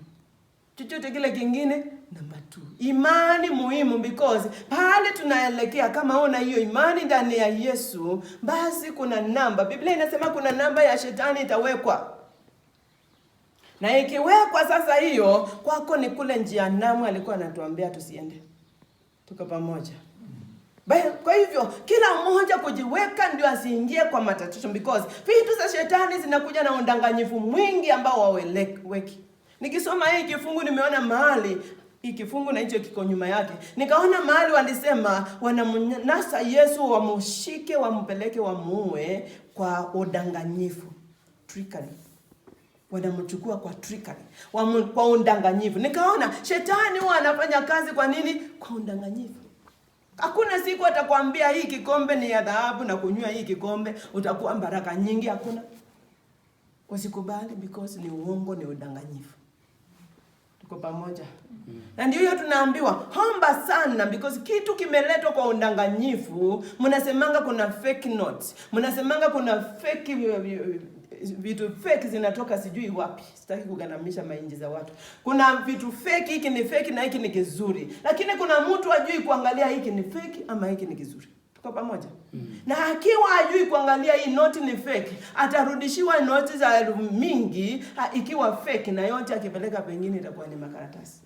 Chochote kile kingine namba 2. Imani muhimu, because pale tunaelekea kama una hiyo imani ndani ya Yesu, basi kuna namba. Biblia inasema kuna namba ya shetani itawekwa. Na ikiwekwa sasa, hiyo kwako ni kule Jehanamu alikuwa anatuambia tusiende. Tuko pamoja. Kwa hivyo kila mmoja kujiweka ndio asiingie kwa matatizo, because vitu za shetani zinakuja na udanganyifu mwingi ambao waweki. Nikisoma hii kifungu nimeona mahali, hii kifungu na hicho kiko nyuma yake, nikaona mahali walisema wanamnasa Yesu, wamushike, wampeleke, wamuue kwa udanganyifu, trickery. Wanamchukua kwa trickery, kwa udanganyifu. Nikaona shetani huwa anafanya kazi kwa nini? Kwa udanganyifu. Hakuna siku atakwambia hii kikombe ni ya dhahabu na kunywa hii kikombe utakuwa baraka nyingi, hakuna. Usikubali, because ni uongo, ni udanganyifu. Tuko pamoja? Na ndio hiyo tunaambiwa omba sana, because kitu kimeletwa kwa udanganyifu. Mnasemanga kuna fake notes, mnasemanga kuna fake vitu fake zinatoka sijui wapi. Sitaki kuganamisha mainji za watu. Kuna vitu fake, hiki ni fake na hiki ni kizuri. Lakini kuna mtu ajui kuangalia hiki ni fake ama hiki ni kizuri. Tuko pamoja? Na akiwa ajui kuangalia hii noti ni fake, atarudishiwa noti za mingi ikiwa fake, na yote akipeleka pengine itakuwa ni makaratasi.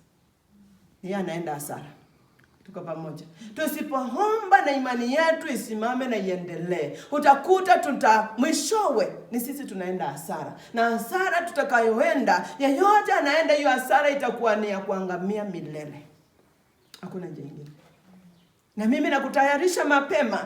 Yeye anaenda hasara. Tuko pamoja? Tusipoomba na imani yetu isimame na iendelee, utakuta mwishowe ni sisi tunaenda hasara. Na hasara tutakayoenda, yeyote anaenda hiyo hasara itakuwa ni ya kuangamia milele. Hakuna njia nyingine. Na mimi nakutayarisha mapema,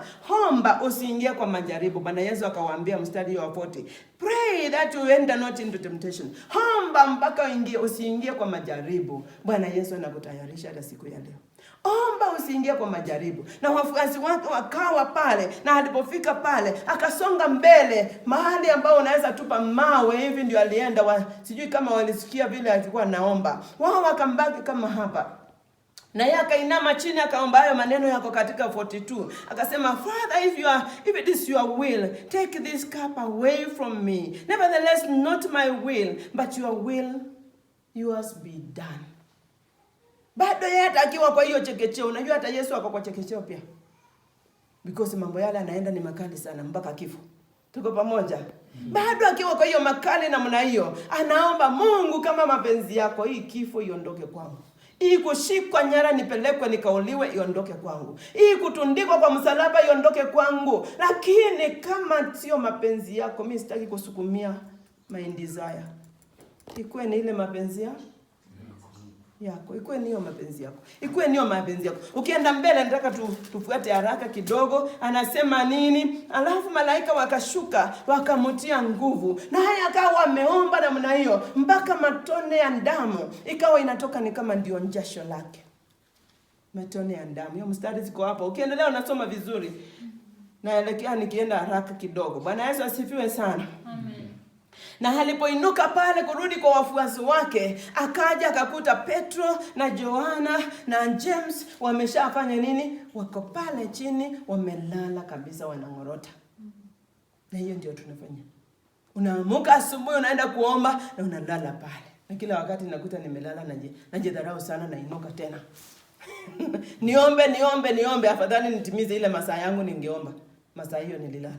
omba usiingie kwa majaribu. Bwana Yesu akawaambia mstari wa 40, pray that you enter not into temptation. Omba mpaka usiingie kwa majaribu. Bwana Yesu anakutayarisha hata siku ya leo. Omba usiingie kwa majaribu. Na wafuasi wake wakawa pale, na alipofika pale akasonga mbele mahali ambao unaweza tupa mawe hivi, ndio alienda. Sijui kama walisikia vile alikuwa naomba. Wao wakambaki kama hapa. Na yeye akainama chini akaomba hayo maneno yako katika 42. Akasema, Father, if it is your will, take this cup away from me. Nevertheless, not my will, but your will, yours be done. Bado yeye atakiwa kwa hiyo chekecheo. Unajua hata Yesu ako kwa chekecheo pia. Because mambo yale anaenda ni makali sana mpaka kifo. Tuko pamoja? Bado akiwa kwa hiyo makali namna hiyo, anaomba Mungu, kama mapenzi yako, hii kifo iondoke kwangu. Hii kushikwa nyara nipelekwe nikauliwe iondoke kwangu. Hii kutundikwa kwa msalaba iondoke kwangu. Lakini kama sio mapenzi yako, mimi sitaki kusukumia my desire. Ikuwe ni ile mapenzi yako. Ikuwe niyo mapenzi yako. Ikuwe niyo mapenzi yako. Ukienda mbele nataka tufuate haraka kidogo. Anasema nini? Alafu malaika wakashuka, wakamtia nguvu. Na haya akawa ameomba namna hiyo mpaka matone ya damu ikawa inatoka ni kama ndio jasho lake. Matone ya damu. Hiyo mstari ziko hapa. Ukiendelea unasoma vizuri. Naelekea nikienda haraka kidogo. Bwana Yesu asifiwe sana. Amen. Na alipoinuka pale kurudi kwa wafuasi wake, akaja akakuta Petro na Yohana na James wameshafanya nini? Wako pale chini, wamelala kabisa, wanangorota. Na hiyo ndio tunafanya. Unaamuka asubuhi unaenda kuomba na unalala pale. Na kila wakati nakuta nimelala najidharau sana, na inuka tena. Niombe, afadhali nitimize ile masaa yangu ningeomba. Masaa hiyo nililala.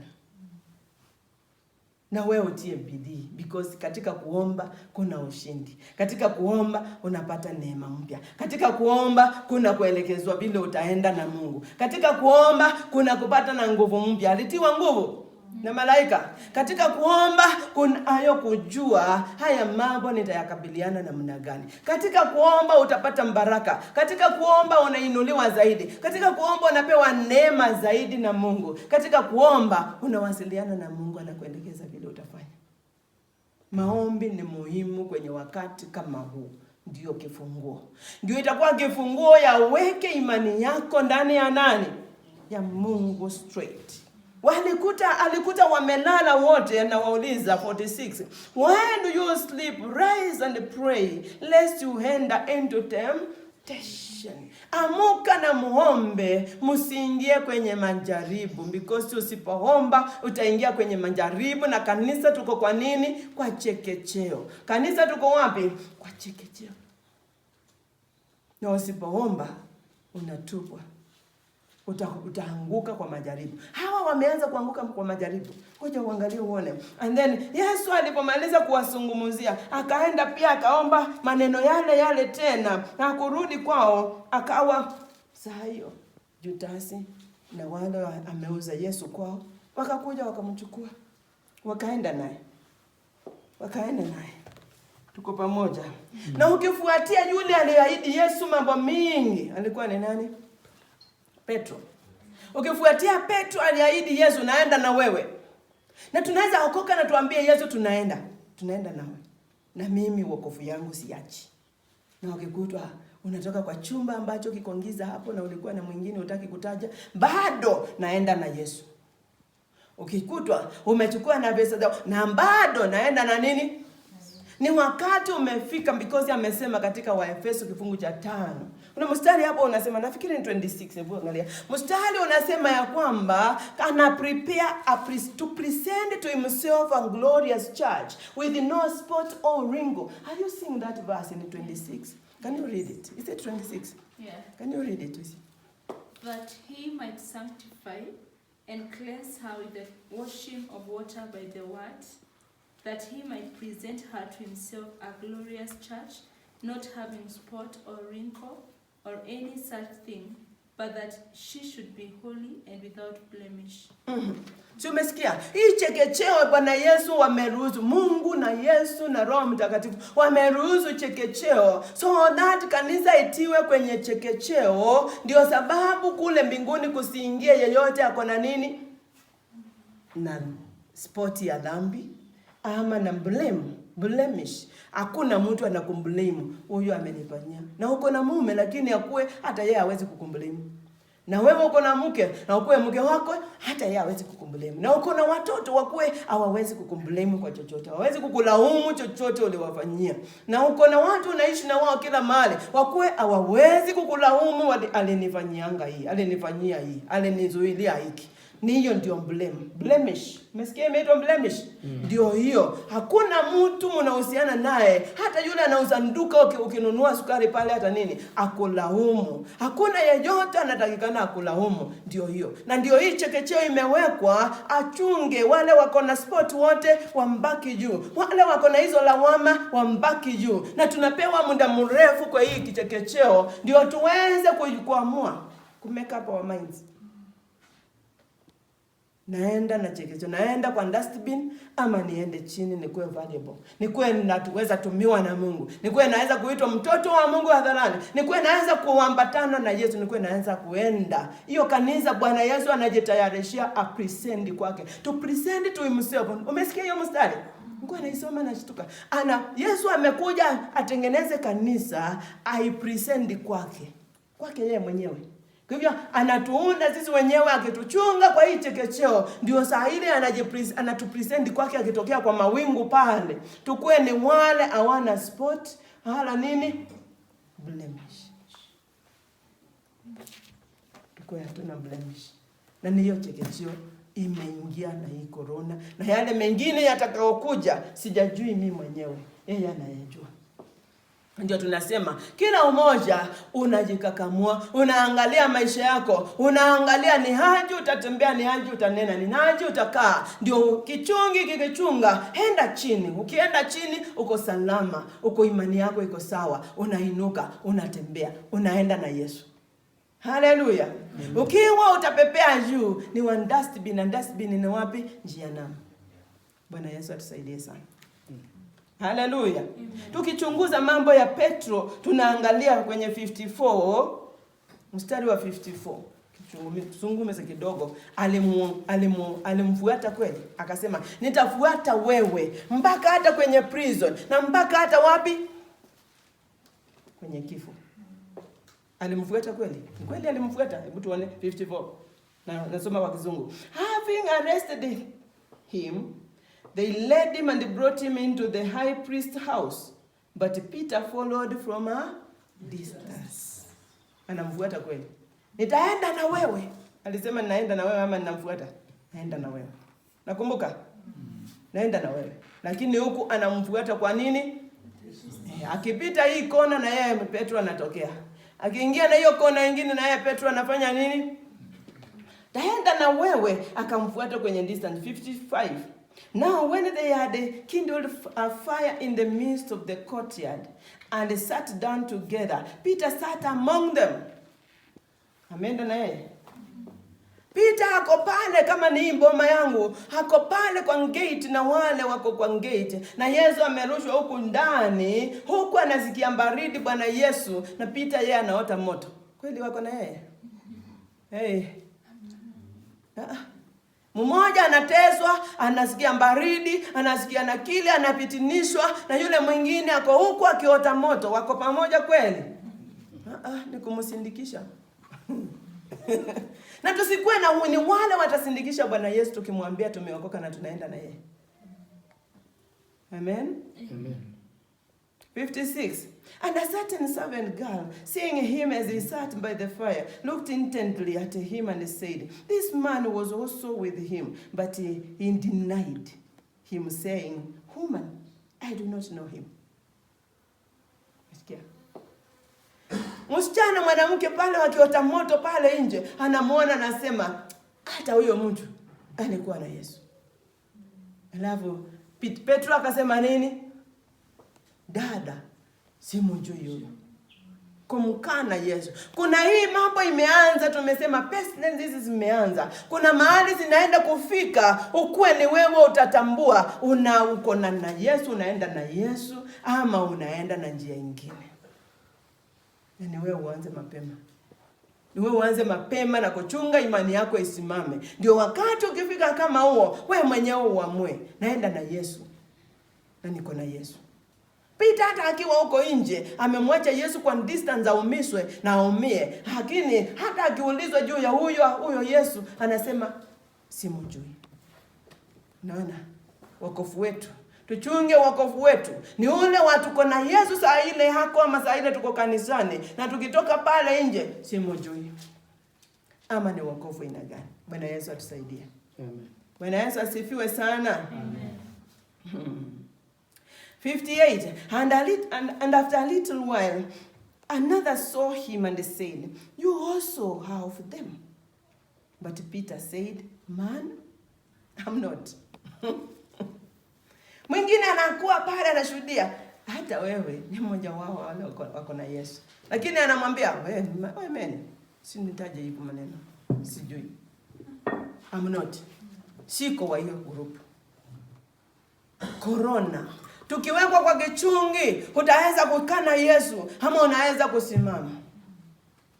Na wewe utie bidii, because katika kuomba kuna ushindi. Katika kuomba unapata neema mpya. Katika kuomba kuna kuelekezwa vile utaenda na Mungu. Katika kuomba kuna kupata na nguvu mpya. Alitiwa nguvu. na malaika. Katika kuomba kunayo kujua haya mambo nitayakabiliana namna gani. Katika kuomba utapata baraka. Katika kuomba unainuliwa zaidi. Katika kuomba unapewa neema zaidi na Mungu. Katika kuomba unawasiliana na Mungu, anakuelekeza vile utafanya. Maombi ni muhimu kwenye wakati kama huu. Ndio kifunguo. Ndio itakuwa kifunguo ya weke imani yako ndani ya nani? Ya Mungu straight. Alikuta wamelala wote, na wauliza 46. When do you sleep? Rise and pray, lest you enter into temptation. Amuka na muombe, msiingie kwenye majaribu. Because usipoomba utaingia kwenye majaribu. Na kanisa tuko kwa nini? Kwa chekecheo. Kanisa tuko wapi? Kwa chekecheo. Na usipoomba unatupwa. Utaanguka kwa majaribu. Hawa wameanza kuanguka kwa majaribu. Ngoja uangalie uone. And then Yesu alipomaliza kuwazungumzia, akaenda pia akaomba maneno yale tena. Na kurudi kwao akawa saa hiyo Judasi na wale ameuza Yesu kwao wakakuja wakamchukua. Wakaenda naye. Tuko pamoja. Na ukifuatia yule aliyeahidi Yesu mambo mingi, alikuwa ni nani? Petro. Ukifuatia Petro aliahidi Yesu, naenda na wewe. Na tunaweza okoka na tuambie Yesu tunaenda nawe. Na mimi wokovu yangu siachi. Na ukikutwa unatoka kwa chumba ambacho kikongiza hapo na ulikuwa na mwingine utaki kutaja, bado naenda na Yesu. Ukikutwa umechukua na pesa zao na bado naenda na nini? Ni wakati umefika, because amesema katika Waefeso kifungu cha 5. Kuna mstari hapo unasema, nafikiri ni 26, hebu angalia. Mstari unasema ya kwamba ana prepare to present to himself a glorious church with no spot or wrinkle. Are you seeing that verse in 26? Can you read it? Is it 26? Yeah. Can you read it? That he might sanctify and cleanse her with the washing of water by the word, that he might present her to himself a glorious church, not having spot or wrinkle or any such thing, but that she should be holy and without blemish. So umesikia? Hii chekecheo Bwana Yesu wameruhusu, Mungu na Yesu na Roho Mtakatifu wameruhusu chekecheo, so that kanisa itiwe kwenye chekecheo. Ndio sababu kule mbinguni kusiingie yeyote ako na nini? Na spot ya dhambi ama na blemish. Hakuna mtu anakumblame, huyo amenifanyia. Na uko na mume lakini akue hata yeye hawezi kukumblame. Na wewe uko na mke na ukue mke wako hata yeye hawezi kukumblame. Na uko na watoto wakue hawawezi kukumblame kwa chochote. Hawawezi kukulaumu chochote uliwafanyia. Na uko na watu unaishi na wao kila mahali, wakue hawawezi kukulaumu, alinifanyianga hii, alinifanyia hii, alinizuilia hiki. Ni hiyo ndio blemish. Umesikia imeitwa blemish? Ndio hiyo. Hakuna mtu mnahusiana naye, hata yule anauza nduka ukinunua sukari pale hata nini, akulaumu. Hakuna yeyote anatakikana akulaumu. Ndio hiyo. Na ndio hii chekecheo imewekwa achunge wale wako na spot wote wambaki juu. Wale wako na hizo lawama wambaki juu. Na tunapewa muda mrefu kwa hii kichekecheo ndio tuweze kuamua kumake up our minds. Naenda na chekecheo, naenda kwa dustbin ama niende chini nikuwe valuable, nikuwe natuweza tumiwa na Mungu, nikuwe naweza kuitwa mtoto wa Mungu hadharani, nikuwe naweza kuambatana na Yesu, nikuwe naweza kuenda hiyo kanisa Bwana Yesu anajitayarishia a present kwake, to present to himself. Umesikia hiyo mstari? Nikuwe naisoma na shtuka. Yesu amekuja atengeneze kanisa, ai present kwake yeye mwenyewe. Kwa hivyo anatuunda sisi wenyewe, akituchunga kwa hii chekecheo, ndio saa ile anatupresent kwake akitokea kwa mawingu pale. Tukue ni wale hawana spot, hala nini? Blemish. Tukue hatuna blemish. Na hiyo chekecheo imeingia na hii corona. Na yale mengine yatakayokuja sijajui mimi mwenyewe, yeye anayejua. Ndio tunasema kila umoja unajikakamua, unaangalia maisha yako, unaangalia ni haji utatembea, ni haji utanena, ni haji utakaa. Ndio kichungi kikichunga, enda chini. Ukienda chini uko salama, uko imani yako iko sawa, unainuka, unatembea, unaenda na Yesu. Haleluya. Ukiwa utapepea juu ni one dustbin, na dustbin ni wapi? Jehanamu. Bwana Yesu atusaidie sana. Haleluya. Tukichunguza mambo ya Petro, tunaangalia kwenye 54 mstari wa 54. Tuzungume kidogo. Alimfuata kweli, akasema nitafuata wewe mpaka hata kwenye prison, na mpaka hata wapi? Kwenye kifo. Alimfuata kweli? Kweli alimfuata. Hebu tuone 54. Nasoma kwa Kizungu. Having arrested him, they led him and brought him into the high priest's house, but Peter followed from a distance. Anamfuata kweli. Nitaenda na wewe. Alisema ninaenda na wewe ama ninamfuata? Naenda na wewe. Nakumbuka? Naenda na wewe. Lakini huku anamfuata kwa nini? Akipita hii kona na yeye Petro anatokea. Akiingia na hiyo kona nyingine na yeye Petro anafanya nini? Taenda na wewe. Akamfuata kwenye distance. 55. Now when they had kindled a fire in the midst of the courtyard and sat down together, Peter sat among them. Ameenda na yeye. Peter ako pale kama ni mboma yangu, hako pale kwa gate na wale wako kwa gate, na Yesu amerushwa huku ndani, huku anasikia baridi Bwana Yesu, na Peter yeye anaota moto. Kweli wako na yeye? Mmoja anateswa, anasikia baridi, anasikia na kile, anapitinishwa, na yule mwingine ako huku akiota moto. Wako pamoja kweli? Ni kumsindikisha. Na tusikuwe na ni wale watasindikisha Bwana Yesu tukimwambia tumeokoka na tunaenda na yeye. Amen. Amen. 56. And a certain servant girl, seeing him as he sat by the fire, looked intently at him and said, this man was also with him, but he denied him, saying, woman, I do not know him. Msichana mwanamke pale wakiota moto pale nje, anamuona anasema hata huyo mtu alikuwa na Yesu. Alafu Petro akasema nini? Dada, simjui huyo. Kumkana Yesu. Kuna hii mambo imeanza, tumesema pestilence hizi zimeanza. Kuna mahali zinaenda kufika, ukuwe ni wewe utatambua uko na Yesu, unaenda na Yesu ama unaenda na njia nyingine. Ni wewe uanze mapema. Ni wewe uanze mapema na kuchunga imani yako isimame. Ndio wakati ukifika kama huo, wewe mwenyewe uamue, naenda na Yesu. Na niko na Yesu. Peter hata akiwa huko nje, amemwacha Yesu kwa distance aumiswe na aumie. Lakini hata akiulizwa juu ya huyo Yesu, anasema simjui. Naona wokovu wetu. Tuchunge wokovu wetu. Ni ule watu kona Yesu saa ile hako ama saa ile tuko kanisani, na tukitoka pale nje simjui. Ama ni wokovu ina gani? Bwana Yesu atusaidie. Amen. Bwana Yesu asifiwe sana. Amen. 58. And after a little while, another saw him and said, you also have them. But Peter said, man, I'm not. Mwingine anakuwa pale anashuhudia, hata wewe ni mmoja wao wale wako na Yesu. Lakini anamwambia, wewe amen. Si nitaje hizo maneno. Sijui. I'm not. Siko wa hiyo group. Corona. Tukiwekwa kwa kichungi, utaweza kukana Yesu ama unaweza kusimama.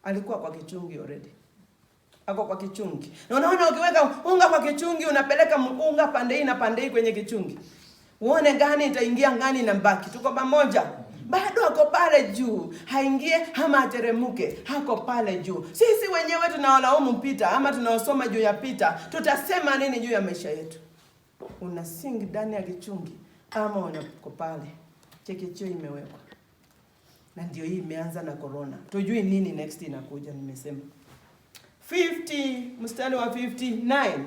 Alikuwa kwa kichungi already. Ako kwa kichungi. Na unaona ukiweka unga kwa kichungi, unapeleka unga pande hii na pande hii kwenye kichungi. Uone gani itaingia ngani na mbaki. Tuko pamoja. Bado ako pale juu. Haingie ama ateremuke. Hako pale juu. Sisi wenyewe tunawalaumu Peter ama tunaosoma juu ya Peter. Tutasema nini juu ya maisha yetu? Unasing ndani ya kichungi ama unako pale. Chekichio imewekwa. Na ndio hii imeanza na corona. Tujui nini next inakuja nimesema. 50 mstari wa 59.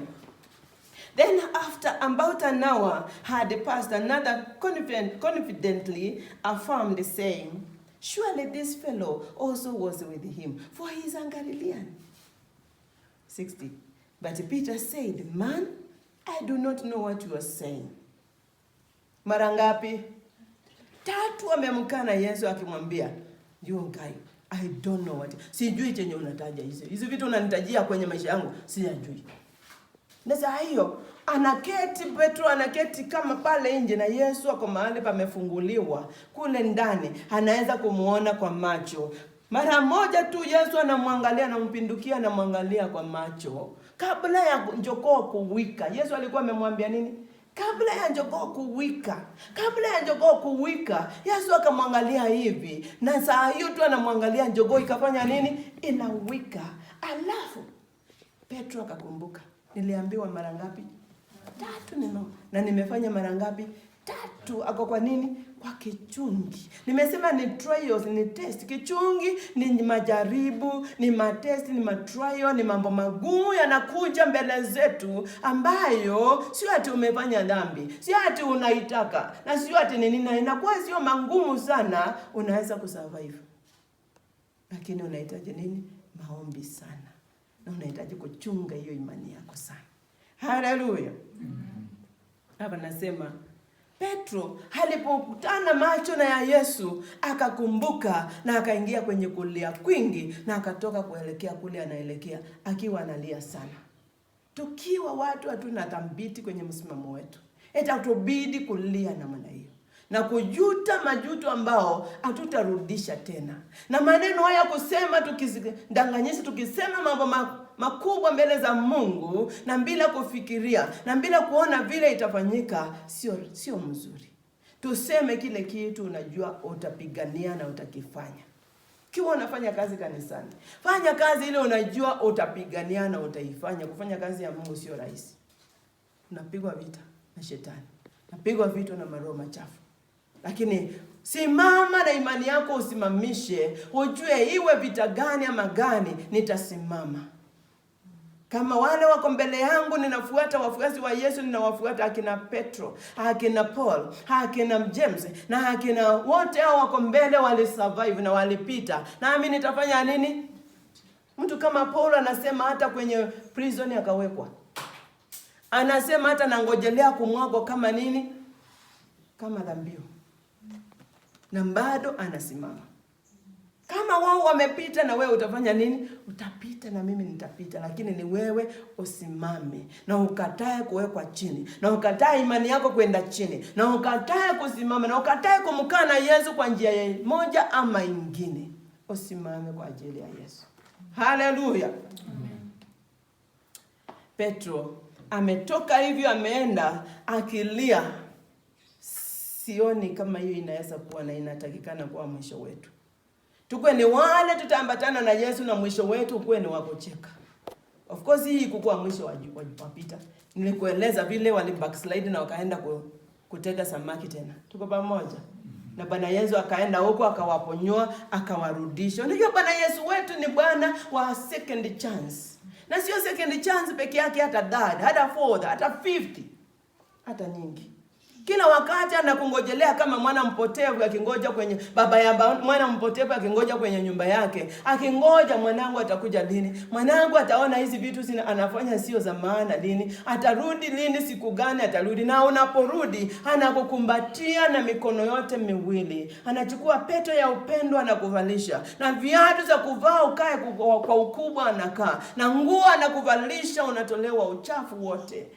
Then after about an hour had passed, another confidently affirmed, saying, surely this fellow also was with him, for he is a Galilean. 60. But Peter said, man, I do not know what you are saying. Mara ngapi? 3 amemkana Yesu akimwambia, you ngai, I don't know what. Sijui chenye unataja hizo. Hizo vitu unanitajia kwenye maisha yangu, sijui. Na saa hiyo anaketi Petro, anaketi kama pale nje, na Yesu ako mahali pamefunguliwa kule ndani, anaweza kumuona kwa macho. Mara moja tu Yesu anamwangalia, anampindukia, anamwangalia kwa macho. Kabla ya jogoo kuwika, Yesu alikuwa amemwambia nini? Kabla ya jogoo kuwika, Yesu akamwangalia hivi, na saa hiyo tu anamwangalia jogoo ikafanya nini? Inawika. Alafu Petro akakumbuka, niliambiwa mara ngapi? 3 na nimefanya mara ngapi? 3. Ako kwa nini? Kwa kichungi. Nimesema ni trials, ni test. Kichungi ni majaribu, ni matest, ni matrial, ni mambo magumu yanakuja mbele zetu, ambayo sio ati umefanya dhambi, sio ati unaitaka, na sio ati nini, na inakuwa sio mangumu sana, unaweza kusurvive. Lakini unahitaji nini? Maombi sana. Na unahitaji kuchunga hiyo imani yako sana. Haleluya. Hapa nasema Petro alipokutana macho na ya Yesu, akakumbuka na akaingia kwenye kulia kwingi, na akatoka kuelekea kule anaelekea akiwa analia sana. Tukiwa watu hatuna thambiti kwenye msimamo wetu, itatubidi kulia namna hiyo na kujuta majuto ambao hatutarudisha tena. Na maneno haya kusema tukidanganyisha, tukisema mambo makubwa mbele za Mungu na bila kufikiria na bila kuona vile itafanyika, sio mzuri. Tuseme kile kitu unajua utapigania na utakifanya. Kiwa unafanya kazi kanisani, fanya kazi ile unajua utapigania na utaifanya. Kufanya kazi ya Mungu sio rahisi. Unapigwa vita na shetani, unapigwa vita na maroho machafu. Lakini simama na imani yako, usimamishe, ujue iwe vita gani ama gani, nitasimama. Kama wale wako mbele yangu, ninafuata wafuasi wa Yesu, ninawafuata akina Petro, akina Paul, akina James, na akina wote hao wako mbele, walisurvive na walipita. Nami nitafanya nini? Mtu kama Paul anasema hata kwenye prison akawekwa, anasema hata nangojelea kumwago kama nini? Kama dhabihu. Na bado anasimama. Kama wao wamepita, na wewe utafanya nini? Utapita na mimi nitapita. Lakini ni wewe usimame na ukatae kuwekwa chini, na ukatae imani yako kwenda chini, na ukatae kusimama, na ukatae kumkana Yesu kwa njia moja ama ingine. Usimame kwa ajili ya Yesu. Haleluya. Petro ametoka hivyo, ameenda akilia. Sioni kama hiyo inaweza kuwa na inatakikana kuwa mwisho wetu. Tukwe ni wale tutaambatana na Yesu na mwisho wetu kuwe ni wakucheka. Of course hii kukuwa mwisho wa Peter. Nilikueleza vile wali backslide na wakaenda kutega samaki tena. Tuko pamoja. Na Bwana Yesu akaenda huko akawaponyoa, akawarudisha. Unajua Bwana Yesu wetu ni Bwana wa second chance. Na sio second chance peke yake, hata third, hata fourth, hata 50. Hata nyingi. Kila wakati anakungojelea kama mwana mpotevu akingoja kwenye mwana mpotevu akingoja kwenye nyumba yake. Akingoja mwanangu atakuja lini? Mwanangu ataona hizi vitu anafanya sio za maana lini? Atarudi lini? Siku gani atarudi? Na unaporudi anakukumbatia na mikono yote miwili. Anachukua pete ya upendo anakuvalisha. Na viatu za kuvaa ukae kwa ukubwa anakaa. Na nguo anakuvalisha, unatolewa uchafu wote.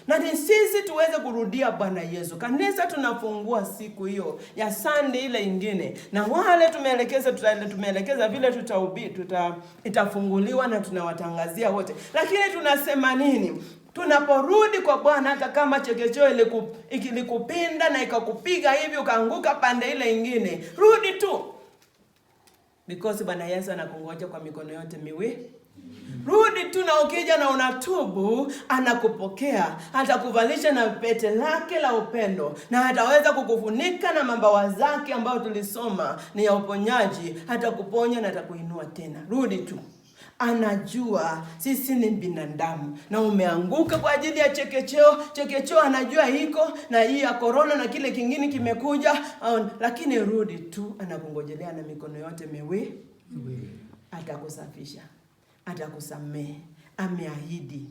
Na ni sisi tuweze kurudia Bwana Yesu. Kanisa tunafungua siku hiyo ya Sunday ile ingine. Na wale tumeelekeza vile itafunguliwa na tunawatangazia wote. Lakini tunasema nini? Tunaporudi kwa Bwana, hata kama chekecheo ilikupinda na ikakupiga hivi ukaanguka pande ile ingine, rudi tu. Because Bwana Yesu anakungoja kwa mikono yote miwili. Rudi tu, na ukija na unatubu, anakupokea, atakuvalisha na pete lake la upendo, na ataweza kukufunika na mabawa zake ambayo tulisoma ni ya uponyaji. Atakuponya na atakuinua tena. Rudi tu. Anajua sisi ni binadamu na umeanguka kwa ajili ya chekecheo anajua hiko na hii ya corona na kile kingine kimekuja, lakini rudi tu, anakungojelea na mikono yote miwili. Atakusafisha, atakusamehe. Ameahidi.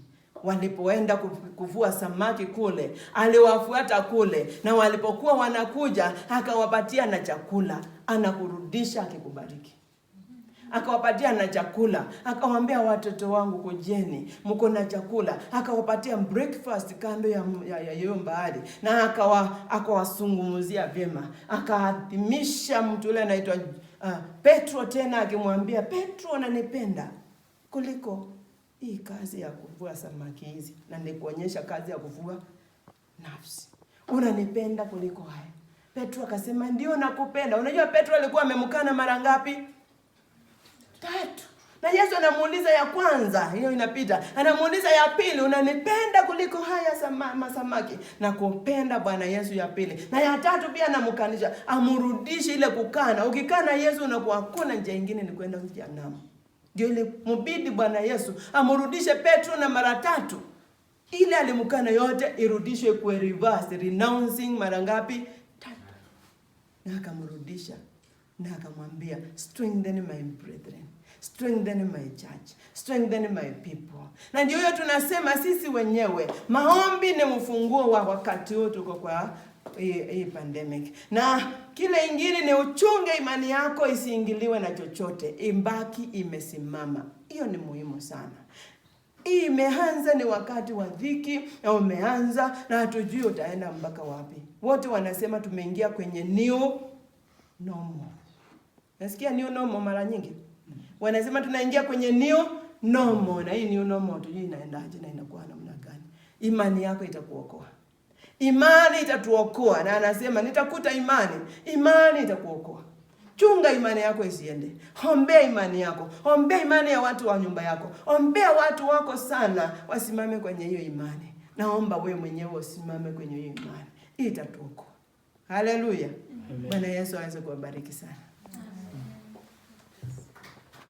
Walipoenda kuvua samaki kule, aliwafuata kule, na walipokuwa wanakuja akawapatia na chakula. Anakurudisha akikubariki. akawapatia na chakula, akawaambia watoto wangu kujeni, mko na chakula, akawapatia breakfast kando ya hiyo bahari, na akawasungumzia vyema, akaadhimisha mtu yule anaitwa Petro, tena akimwambia Petro, unanipenda kuliko hii kazi ya kuvua samaki hizi, na nikuonyesha kazi ya kuvua nafsi. Unanipenda kuliko haya? Petro akasema ndio nakupenda. Unajua Petro alikuwa amemkana mara ngapi? 3. Na Yesu anamuuliza ya kwanza, hiyo inapita. Anamuuliza ya pili, unanipenda kuliko haya samaki? Nakupenda Bwana Yesu, ya pili. Na ya 3 pia anamkanisha, amrudishe ile kukana. Ukikana Yesu unakuwa hakuna njia nyingine, ni kwenda jehanamu. Ndio ile mbidi Bwana Yesu amrudishe Petro, na mara 3 ile alimkana yote irudishwe kwa reverse, renouncing mara ngapi? 3. Na akamrudisha na akamwambia, strengthen my brethren, strengthen my church, strengthen my people. Na ndio hiyo tunasema sisi wenyewe, maombi ni mfunguo wa wakati huu tuko kwa hii pandemic. Na kile ingine ni uchunge imani yako isiingiliwe na chochote, imbaki imesimama. Hiyo ni muhimu sana. Hii imeanza, ni wakati wa dhiki, na umeanza na hatujui utaenda mpaka wapi. Wote wanasema tumeingia kwenye new normal. Nasikia new normal mara nyingi. Wanasema tunaingia kwenye new normal, na hii new normal tujui inaendaje na inakuwa namna gani. Imani yako itakuokoa. Imani itatuokoa, na anasema nitakuta imani itakuokoa. Chunga imani yako isiende. Ombea imani yako. Ombea imani ya watu wa nyumba yako. Ombea watu wako sana wasimame kwenye hiyo imani. Naomba wewe mwenyewe usimame kwenye hiyo imani. Itatuokoa. Haleluya. Bwana Yesu aweze kuwabariki sana.